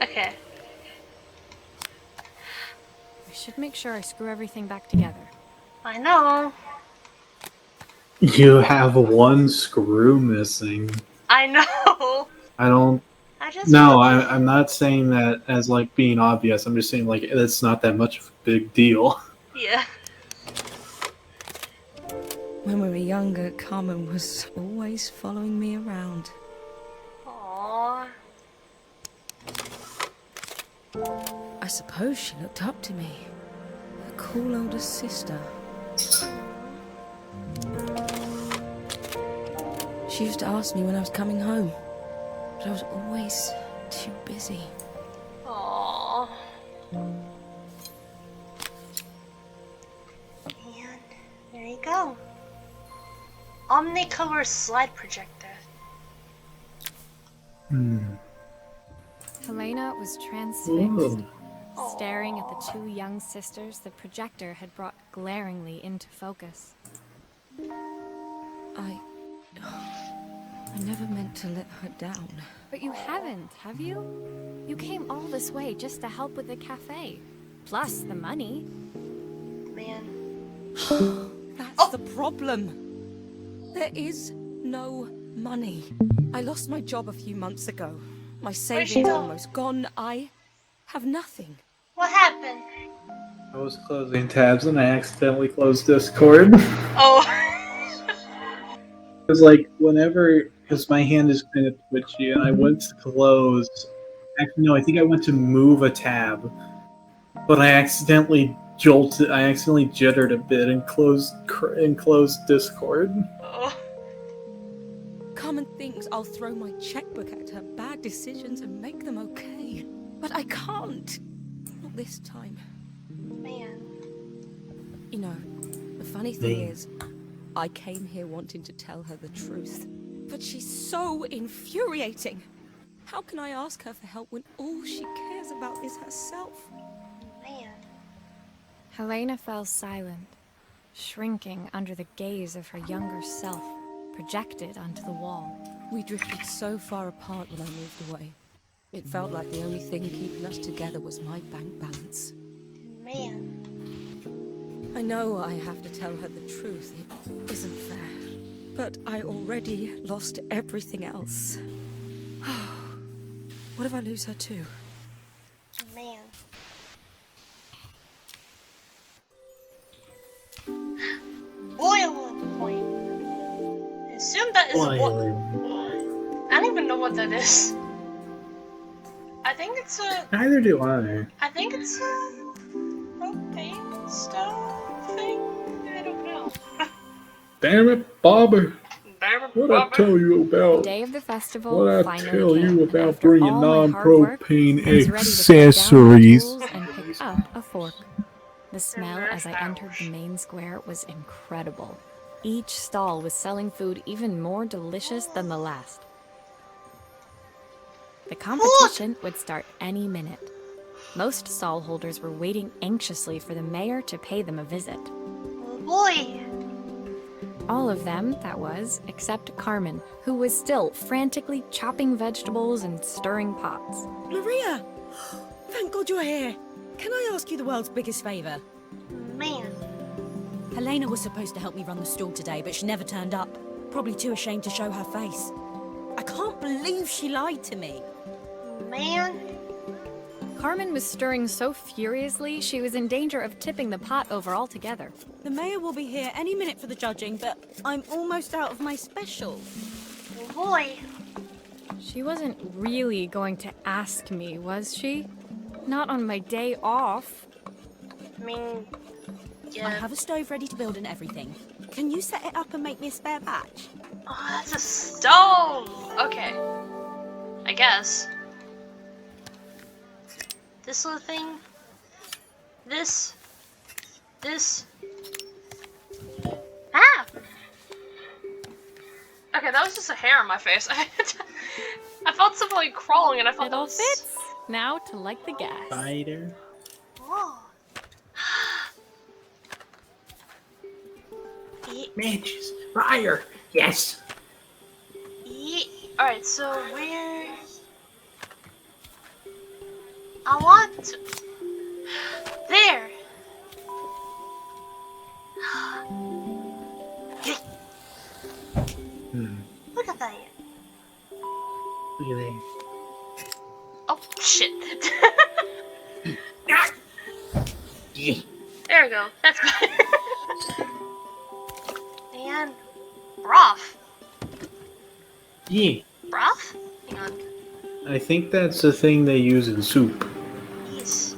Okay. I should make sure I screw everything back together. I know. You have one screw missing. I know. I don't... I just No, I'm not saying that as, like, being obvious. I'm just saying, like, it's not that much of a big deal. Yeah. When we were younger, Carmen was always following me around. Aww. I suppose she looked up to me. A cool older sister. She used to ask me when I was coming home, but I was always too busy. Aww. And there you go. Omnicolor slide projector. Helena was transfixed. Ooh. Staring at the two young sisters the projector had brought glaringly into focus. I never meant to let her down. But you haven't, have you? You came all this way just to help with the cafe. Plus the money. Man. That's the problem. There is no money. I lost my job a few months ago. My savings go? almost gone. I have nothing. What happened? I was closing tabs and I accidentally closed Discord. Oh. Because, like, whenever... Because my hand is kind of twitchy and I went to close... Actually, no, I think I went to move a tab. But I accidentally jittered a bit and closed Discord. Oh. Carmen thinks I'll throw my checkbook at her bad decisions and make them okay. But I can't. Not this time. Man. You know, the funny thing is, I came here wanting to tell her the truth. But she's so infuriating. How can I ask her for help when all she cares about is herself? Man. Helena fell silent, shrinking under the gaze of her younger self, projected onto the wall. We drifted so far apart when I moved away. It felt like the only thing keeping us together was my bank balance. Man. I know I have to tell her the truth. It isn't fair. but I already lost everything else. What if I lose her too? Man. Boiling point. I assume that is what. I don't even know what that is. I think it's a. Neither do I. I think it's a propane stove thing. I don't know. Damn it, Bobby. Damn it, What I Bobby. tell you The about? day of the festival What I finally tell came, you and about after bringing all my hard work, non-propane I was ready to put down my accessories? tools and pick up a fork. The smell as I entered the main square was incredible. Each stall was selling food even more delicious than the last. The competition would start any minute. Most stall holders were waiting anxiously for the mayor to pay them a visit. Oh boy. All of them, that was, except Carmen, who was still frantically chopping vegetables and stirring pots. Maria! Thank God you're here. Can I ask you the world's biggest favour? Man. Helena was supposed to help me run the stall today, but she never turned up. Probably too ashamed to show her face. I can't believe she lied to me. Man. Carmen was stirring so furiously she was in danger of tipping the pot over altogether. The mayor will be here any minute for the judging, but I'm almost out of my special. Oh boy. She wasn't really going to ask me, was she? Not on my day off. I mean, yeah. I have a stove ready to build and everything. Can you set it up and make me a spare batch? Oh, that's a stove! Okay. I guess. This little thing. This. Ah! Okay, that was just a hair on my face. I felt something like crawling and I felt It that all was... fits. Now to light the gas. Spider. Oh. Matches. Fire. Yes. Alright, so where... I want to... There! Look at that. Look at that. Oh, shit. Yeah. There we go. That's better. And... broth. Yeah. Broth? Hang on. I think that's the thing they use in soup. Yes.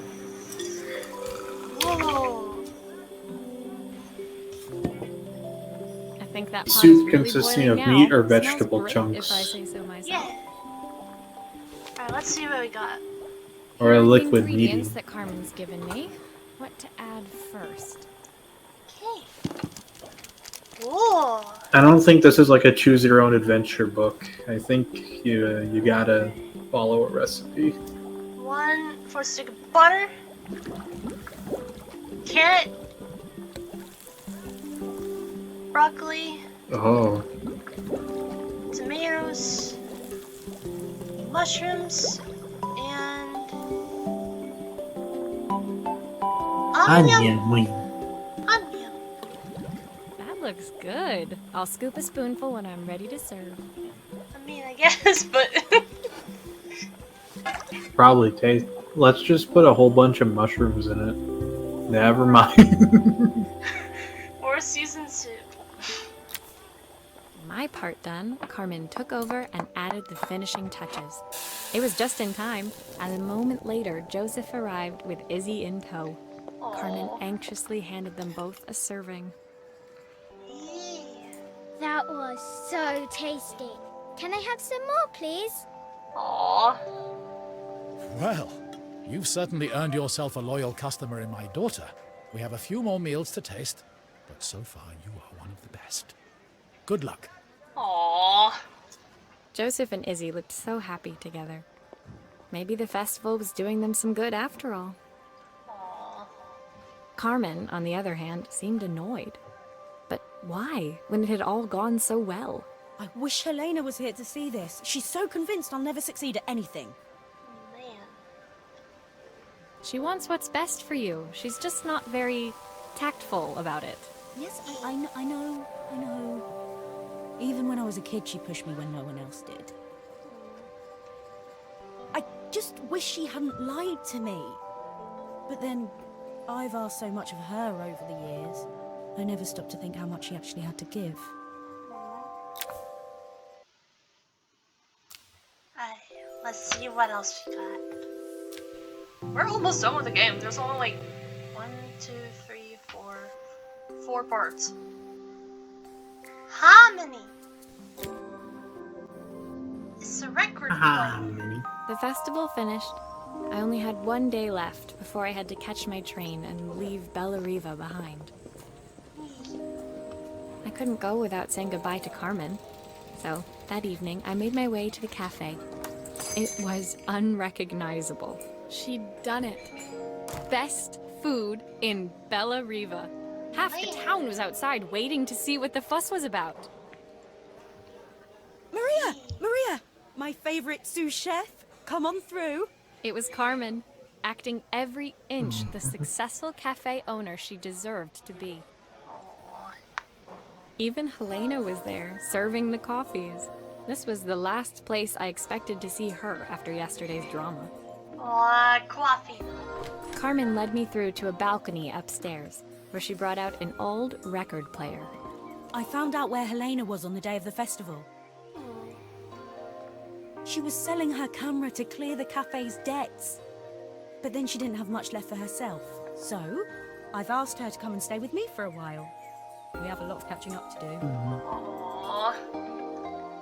Whoa. I think that pot Soup is really consisting boiling of now. meat or Smells vegetable great, chunks. if I say so myself. Yeah. Alright, let's see what we got. Or a Here are the liquid ingredients meating. that Carmen's given me. What to add first? Okay. Whoa. I don't think this is like a choose your own adventure book. I think you gotta follow a recipe. 1 stick of butter. Carrot. Broccoli. Oh. Tomatoes. Mushrooms. And... onion. Onion. That looks good. I'll scoop a spoonful when I'm ready to serve. I mean, I guess, but... Probably taste. Let's just put a whole bunch of mushrooms in it. Never mind. or seasoned soup. My part done, Carmen took over and added the finishing touches. It was just in time, and a moment later, Joseph arrived with Izzy in tow. Carmen anxiously handed them both a serving. That was so tasty. Can I have some more, please? Aww. Well, you've certainly earned yourself a loyal customer in my daughter. We have a few more meals to taste, but so far you are one of the best. Good luck. Aww. Joseph and Izzy looked so happy together. Maybe the festival was doing them some good after all. Aww. Carmen, on the other hand, seemed annoyed. But why, when it had all gone so well? I wish Helena was here to see this. She's so convinced I'll never succeed at anything. Man. She wants what's best for you. She's just not very tactful about it. Yes, I know. Even when I was a kid, she pushed me when no one else did. I just wish she hadn't lied to me. But then, I've asked so much of her over the years. I never stopped to think how much she actually had to give. Alright, let's see what else we got. We're almost done with the game. There's only like 1, 2, 3, 4 parts. Harmony! It's a record player. The festival finished. I only had 1 day left before I had to catch my train and leave Bella Riva behind. I couldn't go without saying goodbye to Carmen. So, that evening, I made my way to the cafe. It was unrecognizable. She'd done it. Best food in Bella Riva. Half the town was outside waiting to see what the fuss was about. Maria! Maria! My favorite sous chef. Come on through. It was Carmen, acting every inch the successful cafe owner she deserved to be. Even Helena was there, serving the coffees. This was the last place I expected to see her after yesterday's drama. Coffee. Carmen led me through to a balcony upstairs, where she brought out an old record player. I found out where Helena was on the day of the festival. She was selling her camera to clear the cafe's debts. But then she didn't have much left for herself. So, I've asked her to come and stay with me for a while. We have a lot of catching up to do. Aww.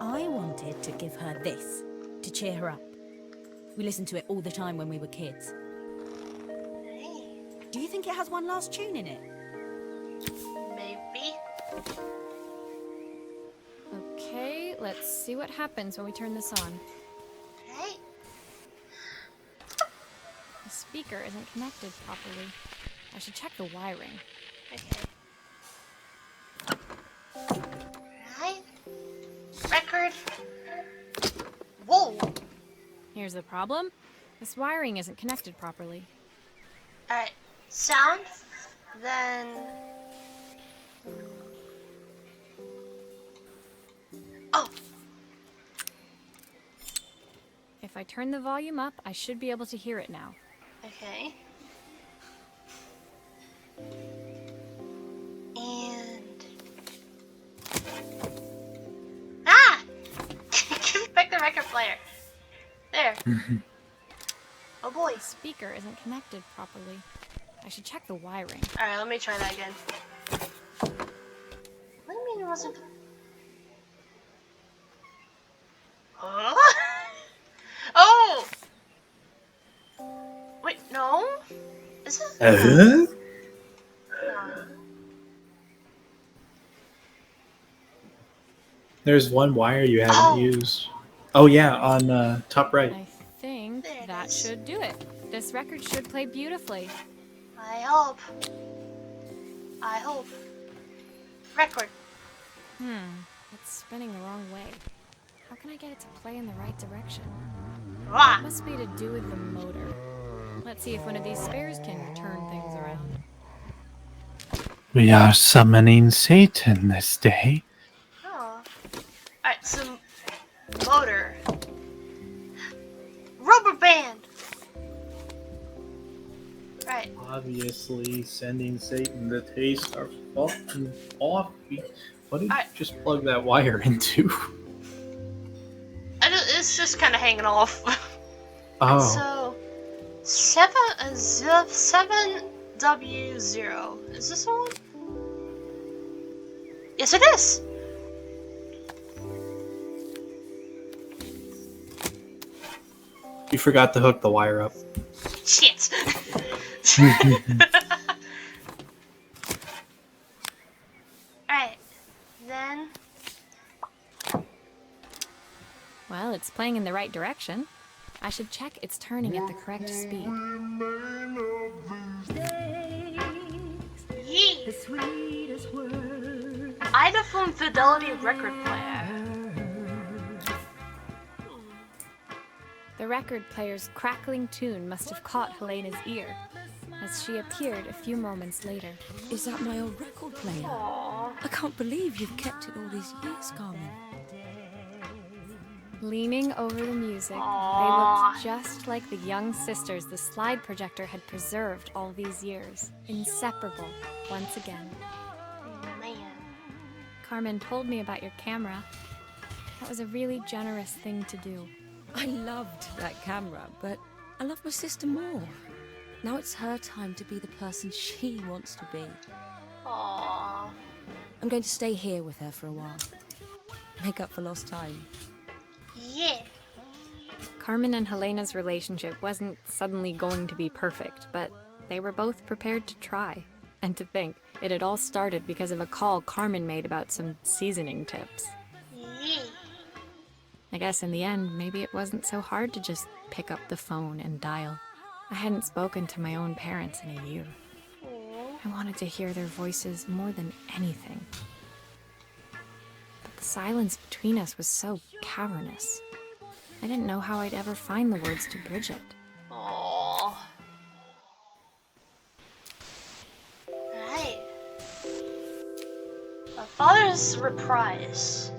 I wanted to give her this, to cheer her up. We listened to it all the time when we were kids. Do you think it has one last tune in it? Maybe. Okay, let's see what happens when we turn this on. Okay. The speaker isn't connected properly. I should check the wiring. Okay. Right. Record. Whoa. Here's the problem. This wiring isn't connected properly. Alright. Sound. Then. Oh. If I turn the volume up, I should be able to hear it now. Okay. And. Ah! Give me back the record player. There. Oh boy. The speaker isn't connected properly. I should check the wiring. Alright, let me try that again. What do you mean it wasn't? Huh? Oh! Wait, no? Is it? No. There's one wire you haven't used. Oh yeah, on top right. I think that should do it. This record should play beautifully. I hope. I hope. Record. It's spinning the wrong way. How can I get it to play in the right direction? Ah. It must be to do with the motor. Let's see if one of these spares can turn things around. We are summoning Satan this day. Oh. Alright, so motor. Rubber band. Right. Obviously, sending Satan to taste our fucking coffee. What did you just plug that wire into? It's just kind of hanging off. Oh. So, 7W0. Is this the one? Yes, it is. You forgot to hook the wire up. Shit. Alright, then. Well, it's playing in the right direction. I should check it's turning at the correct speed. Yee. Idaphone Fidelity record player. The record player's crackling tune must have caught Helena's ear. as she appeared a few moments later. Is that my old record player? I can't believe you've kept it all these years, Carmen. Leaning over the music, Aww. they looked just like the young sisters the slide projector had preserved all these years. Inseparable, once again. Man. Carmen told me about your camera. That was a really generous thing to do. I loved that camera, but I love my sister more. Now it's her time to be the person she wants to be. Aww. I'm going to stay here with her for a while. Make up for lost time. Yeah. Carmen and Helena's relationship wasn't suddenly going to be perfect, but they were both prepared to try. And to think, it had all started because of a call Carmen made about some seasoning tips. Yeah. I guess in the end, maybe it wasn't so hard to just pick up the phone and dial. I hadn't spoken to my own parents in a year. I wanted to hear their voices more than anything. But the silence between us was so cavernous. I didn't know how I'd ever find the words to bridge it. Aww. Right. My father's Reprise.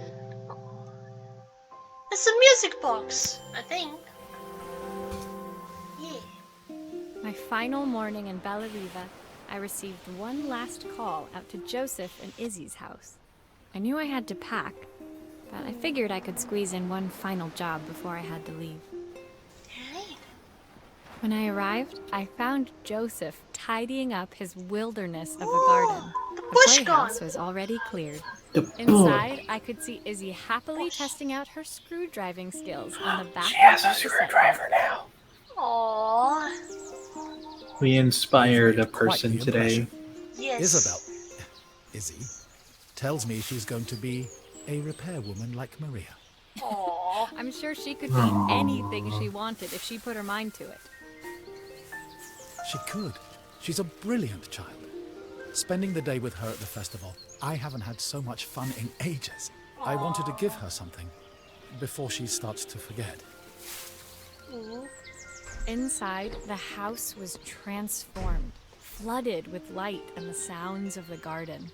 It's a music box, I think. Yeah. My final morning in Bella Riva, I received one last call out to Joseph and Izzy's house. I knew I had to pack, but I figured I could squeeze in one final job before I had to leave. Right. When I arrived, I found Joseph tidying up his wilderness of a garden. The The bush playhouse gone. was already cleared. The Inside, I could see Izzy happily testing out her screw driving skills on the back She has of a the screwdriver now. Aww. We inspired a Quite person the today. impression. Yes. Isabel, Izzy, tells me she's going to be a repairwoman like Maria. Aww. I'm sure she could be anything she wanted if she put her mind to it. She could. She's a brilliant child. Spending the day with her at the festival, I haven't had so much fun in ages. I wanted to give her something before she starts to forget. Inside, the house was transformed, flooded with light and the sounds of the garden.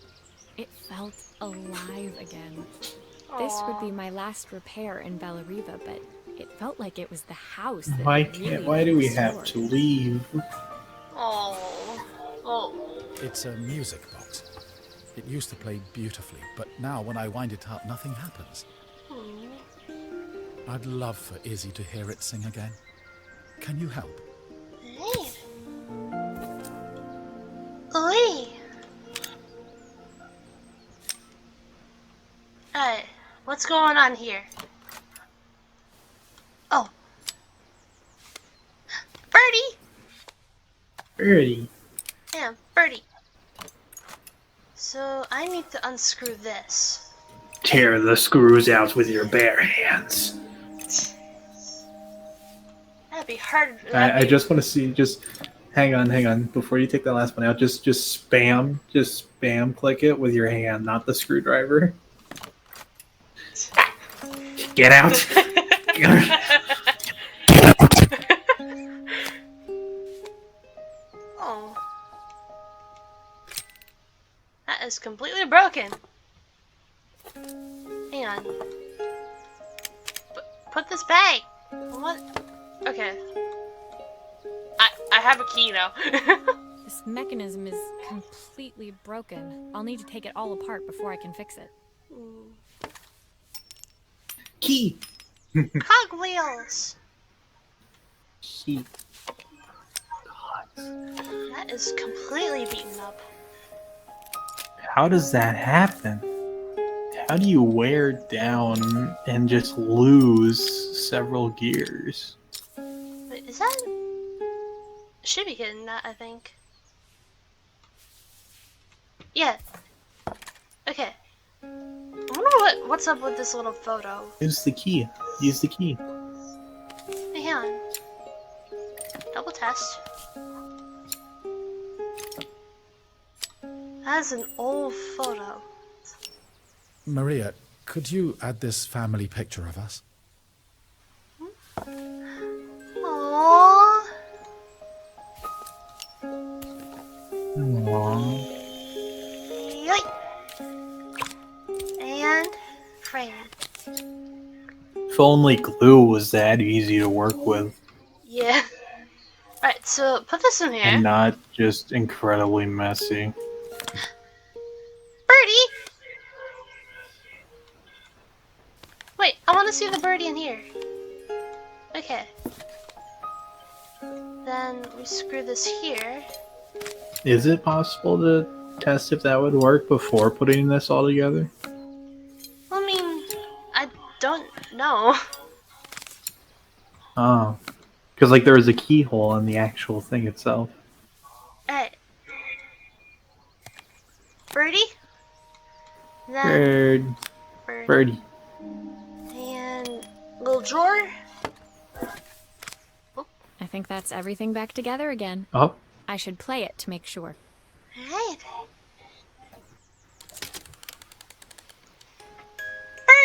It felt alive again. This would be my last repair in Bella Riva, but it felt like it was the house that Why really why do we have restored. to leave? Oh. Oh. It's a music box. It used to play beautifully, but now when I wind it up, nothing happens. I'd love for Izzy to hear it sing again. Can you help? Hey. Oi. Hey, what's going on here? Oh. Birdie! Birdie. Yeah, Birdie. So, I need to unscrew this. Tear the screws out with your bare hands. That'd be hard. I just want to see. Just hang on. Before you take that last one out, just spam click it with your hand, not the screwdriver. Get out. Oh. That is completely broken. Hang on. Put this back. What? Okay. I have a key now. This mechanism is completely broken. I'll need to take it all apart before I can fix it. Key. Cogwheels. Key. That is completely beaten up. How does that happen? How do you wear down and just lose several gears? Wait, is that? Should be hitting that, I think. Yeah. Okay. I wonder what's up with this little photo. Use the key. Use the key. Hey, hang on. Double test. That's an old photo. Maria, could you add this family picture of us? Aww. Aww. Yoink. And frame. If only glue was that easy to work with Yeah. Alright, so put this in here. and not just incredibly messy. Birdie! Wait, I want to see the birdie in here. Okay. Then we screw this here. Is it possible to test if that would work before putting this all together? I mean, I don't know. Oh. Because, like, there was a keyhole in the actual thing itself. Alright. Birdie? Then Bird. bird. Birdie. And little drawer. I think that's everything back together again. Oh. I should play it to make sure. Alright.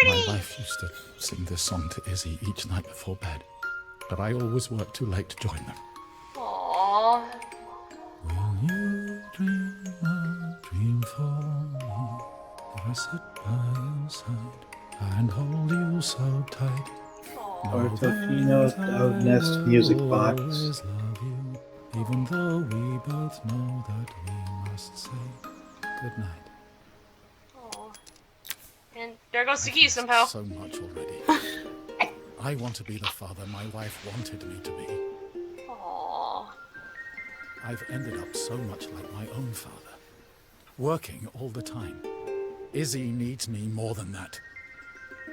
My Birdie! wife used to sing this song to Izzy each night before bed, but I always worked too late to join them. Aww. Will you dream a dream for me? If I sit by your side and hold you so tight. Portofino of Nest Music Box. Always love you, even though we both know that we must say goodnight. Aw. And there goes the key somehow. So much already. I want to be the father my wife wanted me to be. Aww. I've ended up so much like my own father, working all the time. Izzy needs me more than that,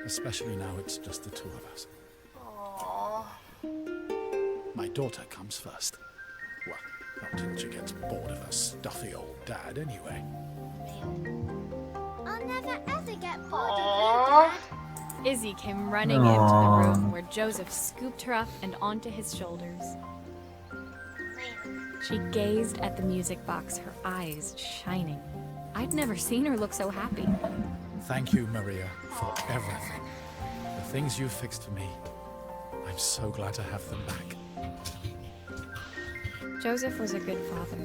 especially now it's just the two of us. Aww. My daughter comes first. Well, not till she gets bored of her stuffy old dad anyway. I'll never ever get bored Aww. of you, Dad. Izzy came running into the room where Joseph scooped her up and onto his shoulders. She gazed at the music box, her eyes shining. I'd never seen her look so happy. Thank you, Maria, for everything. The things you fixed for me. I'm so glad to have them back. Joseph was a good father,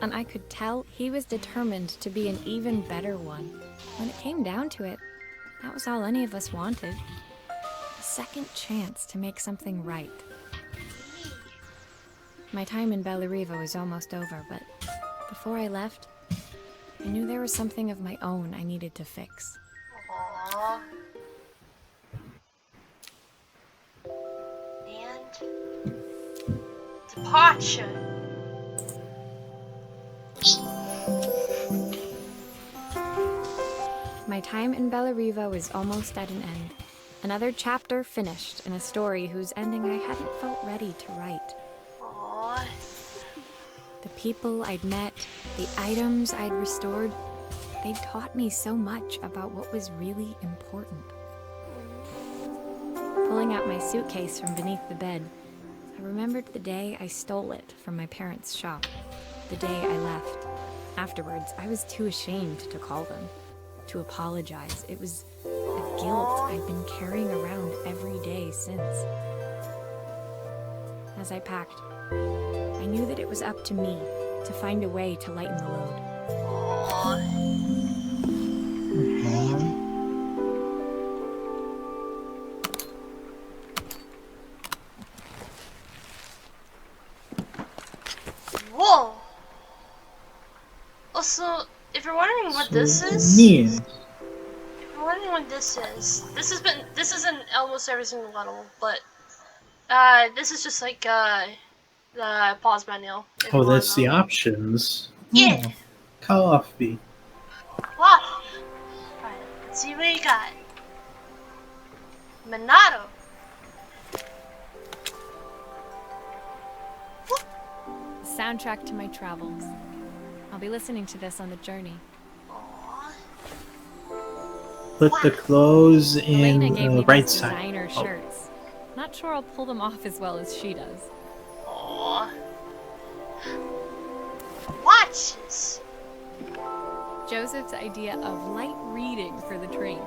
and I could tell he was determined to be an even better one. When it came down to it, that was all any of us wanted. A second chance to make something right. My time in Bellariva was almost over, but before I left, I knew there was something of my own I needed to fix. Aww. And departure. My time in Bellariva was almost at an end. Another chapter finished in a story whose ending I hadn't felt ready to write. Aww. The people I'd met, the items I'd restored, they'd taught me so much about what was really important. Pulling out my suitcase from beneath the bed, I remembered the day I stole it from my parents' shop, the day I left. Afterwards, I was too ashamed to call them, to apologize. It was a guilt I'd been carrying around every day since. As I packed, I knew that it was up to me to find a way to lighten the load. Whoa! Also, if you're wondering what this is, Yeah. if you're wondering what this isn't almost every single level, but this is just like the pause menu. if you Oh, wanna that's the know. options. Yeah. Oh, coffee. Wow. Alright, let's see what you got. Monado. Soundtrack to my travels. I'll be listening to this on the journey. Aww. Put the clothes in Elena gave the me right these side. designer Oh. shirts. Not sure I'll pull them off as well as she does. Aww. Watches. Joseph's idea of light reading for the train.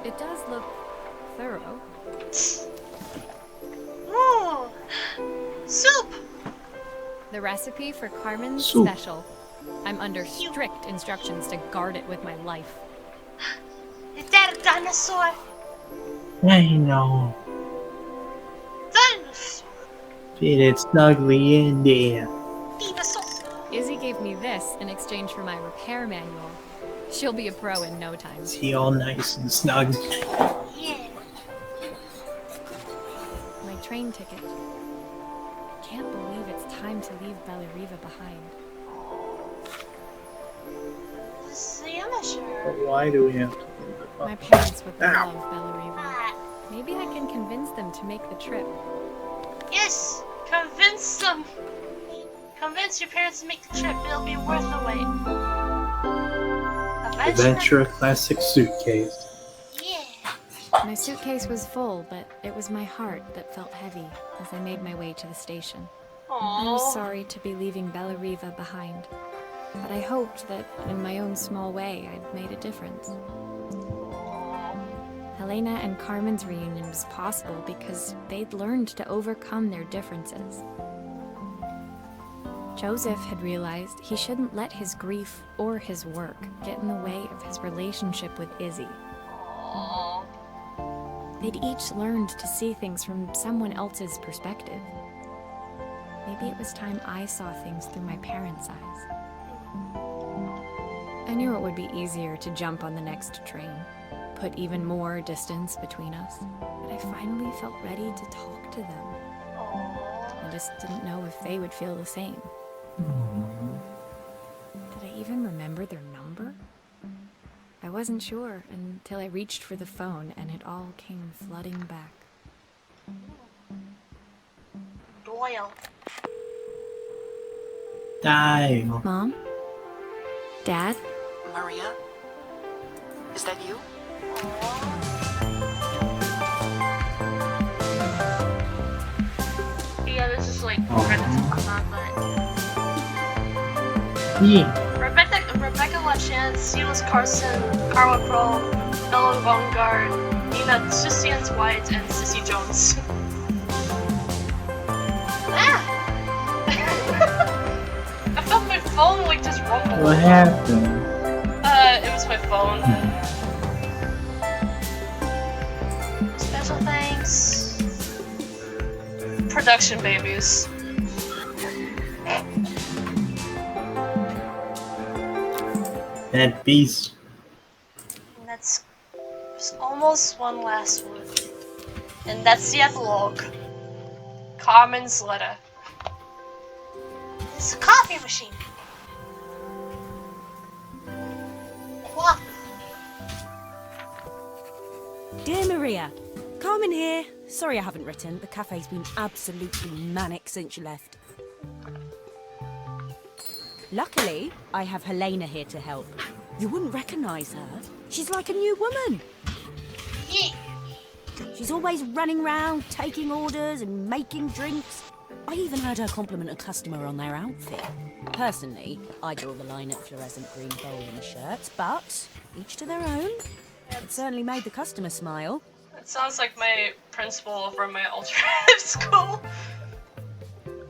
It does look thorough. Ooh. Soup. The recipe for Carmen's Soup. special. I'm under strict instructions to guard it with my life. Is that a dinosaur? I know. Dinosaur. Fit it snugly in there. Dinosaur. Izzy gave me this in exchange for my repair manual. She'll be a pro in no time. Is he all nice and snug? Yeah. My train ticket. Can't believe it's time to leave Bellariva behind. See, I'm not sure. But why do we have to? My parents would Ow. love Bellariva. Maybe I can convince them to make the trip. Yes, convince them. Convince your parents to make the trip. It'll be worth the wait. Adventure Classic Suitcase. Yeah. My suitcase was full, but it was my heart that felt heavy as I made my way to the station. I was Aww. sorry to be leaving Bellariva behind, but I hoped that in my own small way I'd made a difference. Helena and Carmen's reunion was possible because they'd learned to overcome their differences. Joseph had realized he shouldn't let his grief or his work get in the way of his relationship with Izzy. Aww. They'd each learned to see things from someone else's perspective. Maybe it was time I saw things through my parents' eyes. I knew it would be easier to jump on the next train, put even more distance between us, but I finally felt ready to talk to them. I just didn't know if they would feel the same. Did I even remember their number? I wasn't sure until I reached for the phone and it all came flooding back. Doyle. Dial. Mom? Dad? Maria? Is that you? Yeah, this is like Oh. kind of but Yeah. Rebecca LaChance, Silas Carson, Carla Kroll, Bella Vanguard, Nina Sistians White, and Sissy Jones. Ah! I felt my phone like just rumble. What happened? It was my phone. Special thanks. Production babies. That beast. And that's there's almost one last one. And that's the epilogue. Carmen's letter. It's a coffee machine. What? Dear Maria, Carmen here. Sorry I haven't written. The cafe's been absolutely manic since you left. Luckily, I have Helena here to help. You wouldn't recognise her. She's like a new woman. Yeah. She's always running around, taking orders and making drinks. I even heard her compliment a customer on their outfit. Personally, I draw the line at fluorescent green bowling shirts, but each to their own. It certainly made the customer smile. It sounds like my principal from my alternative school.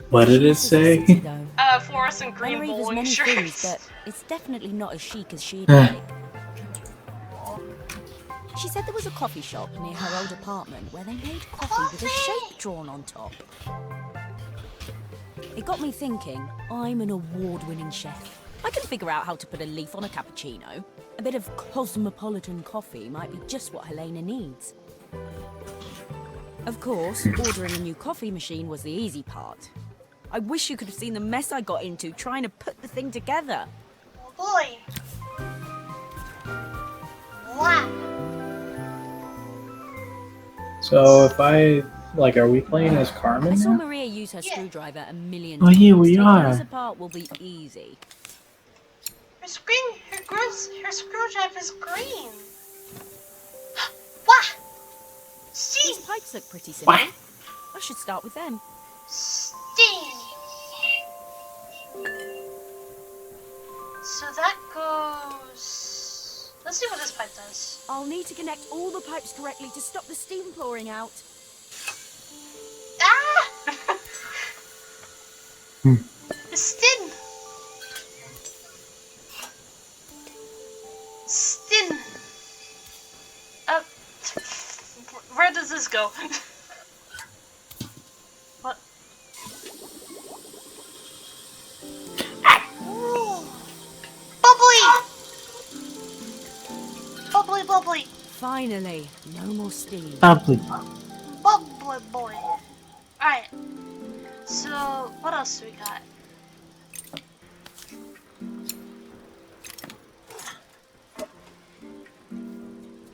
What did it say? Fluorescent green Bellariva's bowling many shirts. things, but it's definitely not as chic as she'd like. She said there was a coffee shop near her old apartment where they made coffee with a shape drawn on top. It got me thinking, I'm an award-winning chef. I can figure out how to put a leaf on a cappuccino. A bit of cosmopolitan coffee might be just what Helena needs. Of course, ordering a new coffee machine was the easy part. I wish you could have seen the mess I got into trying to put the thing together. Oh boy. Wow. So if I like, are we playing as Carmen I saw now? Maria use her screwdriver a million Oh, times. here we Taking are. us apart will be easy. Her screwdriver's green. What? See? These pipes look pretty simple. What? I should start with them. Sting. So that goes. Let's see what this pipe does. I'll need to connect all the pipes correctly to stop the steam pouring out. Ah! The sting. let's go. What? Ooh. Bubbly! Bubbly, bubbly. Finally, no more steam. Bubbly. Bubbly boy. Alright. So, what else do we got?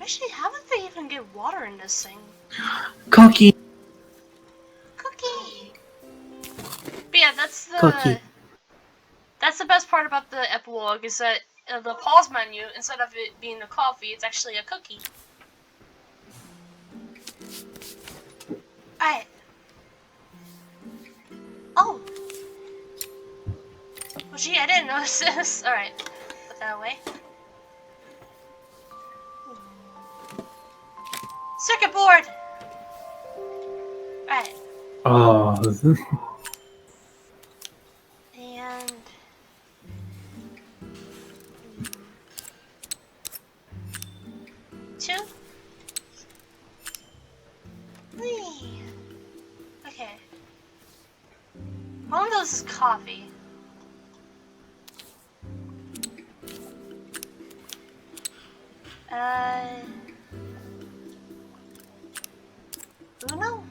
Actually, how did they even get water in this thing? Cookie. Cookie! But yeah, that's the... Cookie. That's the best part about the epilogue, is that the pause menu, instead of it being a coffee, it's actually a cookie. Alright. Oh! Well, gee, I didn't notice this. Alright. Put that away. Circuit board! Alright. Oh. And... two. Whee. Okay. One of those is coffee. Uno?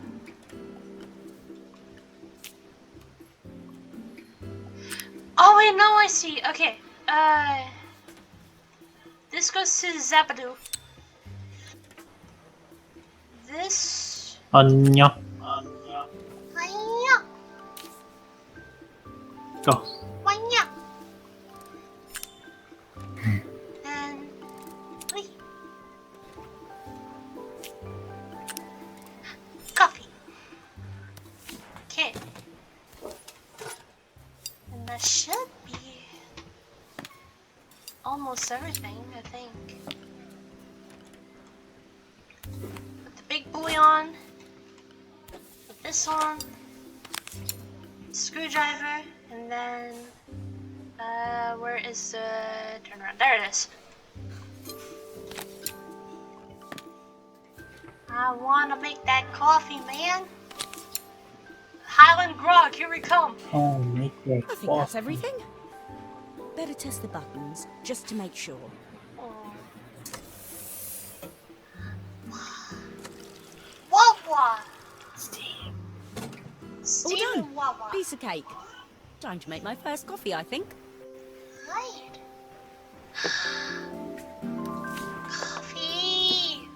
Oh wait, no, I see. Okay. This goes to Zapadu. This. Anya. Hiya. Go. Wanya. And. Wait. Coffee. Okay. And that should be almost everything, I think. Put the big boy on. Put this on. Screwdriver. And then... where is the turnaround? There it is. I wanna make that coffee, man. Highland Grog, here we come. Oh, make that I think that's everything. Better test the buttons, just to make sure. Wawa! Steam. Steam All done. and Wawa. Piece of cake. Time to make my first coffee, I think. Right. Coffee.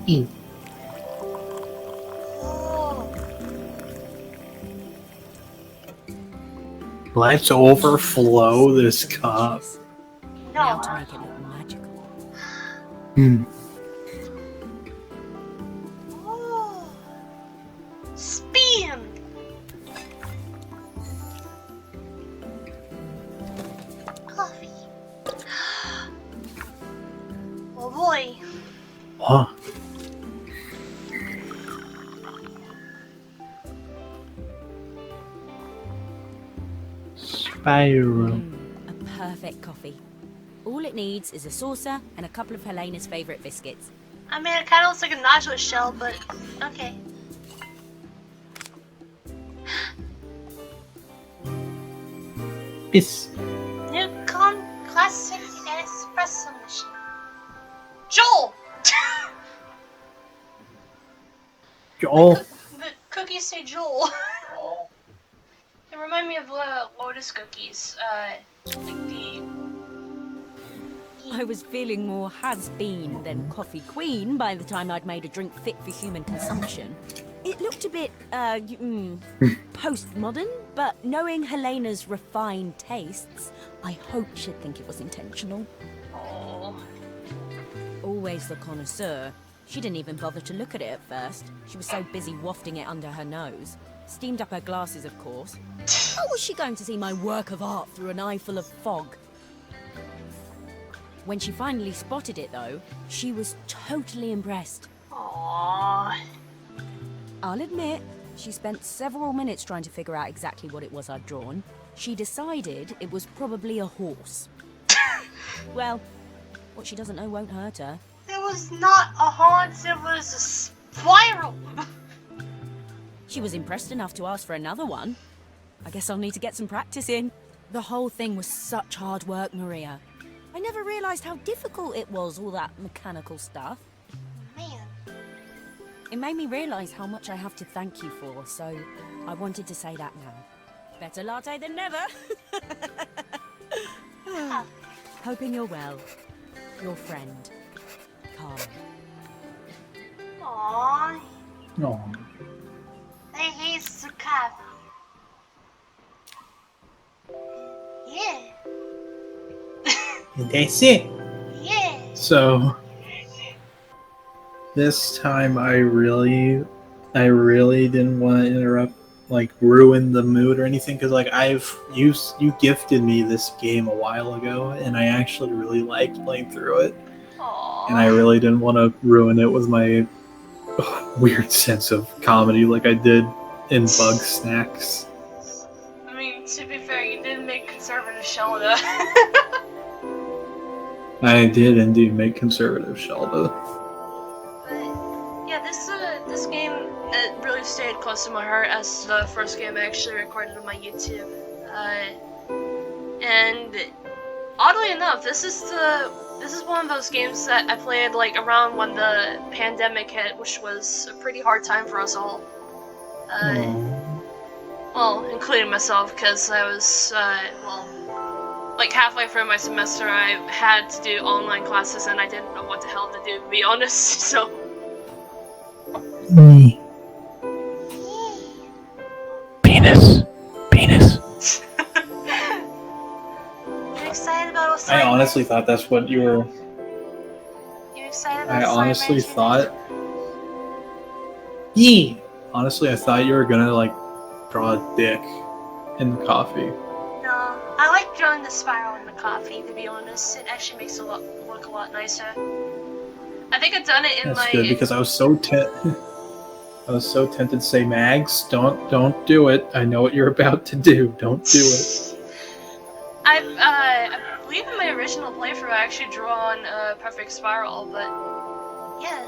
Eat. Oh. Let's overflow this cup. Now No. to make it look magical. Hmm. Oh. Spin. Coffee. Oh boy. Huh. Spiral. A perfect coffee. All it needs is a saucer and a couple of Helena's favourite biscuits. I mean, it kind of looks like a nacho shell, but okay. Bis. Newcom Classic Espresso Machine. Joel! Joel. The cookies say Joel. They remind me of Lotus cookies. Like the... I was feeling more has-been than coffee queen by the time I'd made a drink fit for human consumption. It looked a bit, postmodern, but knowing Helena's refined tastes, I hoped she'd think it was intentional. Oh. Always the connoisseur. She didn't even bother to look at it at first. She was so busy wafting it under her nose. Steamed up her glasses, of course. How was she going to see my work of art through an eye full of fog? When she finally spotted it, though, she was totally impressed. Aww. I'll admit, she spent several minutes trying to figure out exactly what it was I'd drawn. She decided it was probably a horse. Well, What she doesn't know won't hurt her. It was not a haunt, it was a spiral! She was impressed enough to ask for another one. I guess I'll need to get some practice in. The whole thing was such hard work, Maria. I never realized how difficult it was, all that mechanical stuff. Man. It made me realize how much I have to thank you for, so I wanted to say that now. Better latte than never. Hoping you're well. Your friend, Carmen. Aww. No. I hate the coffee. Yeah. And that's it. Yeah. So this time I really didn't want to interrupt, like ruin the mood or anything, because like you gifted me this game a while ago, and I actually really liked playing through it. Aww. And I really didn't want to ruin it with my weird sense of comedy like I did in Bug Snacks. I mean, to be fair, you did make conservative Shelda. I did indeed make conservative Shelda. But yeah, this game, it really stayed close to my heart as the first game I actually recorded on my YouTube. And oddly enough, this is one of those games that I played like around when the pandemic hit, which was a pretty hard time for us all. Well, including myself, because I was like halfway through my semester, I had to do online classes, and I didn't know what the hell to do, to be honest. So. Penis. You excited about I honestly thought that's what you were. You excited about I honestly thought. Honestly, I thought you were gonna like draw a dick in the coffee. No, I like drawing the spiral in the coffee, to be honest. It actually makes it look a lot nicer. I think I've done it in That's my... good, because I was so tempted to say, Mags, don't do it. I know what you're about to do. Don't do it. I believe in my original playthrough I actually drew on a perfect spiral, but yeah.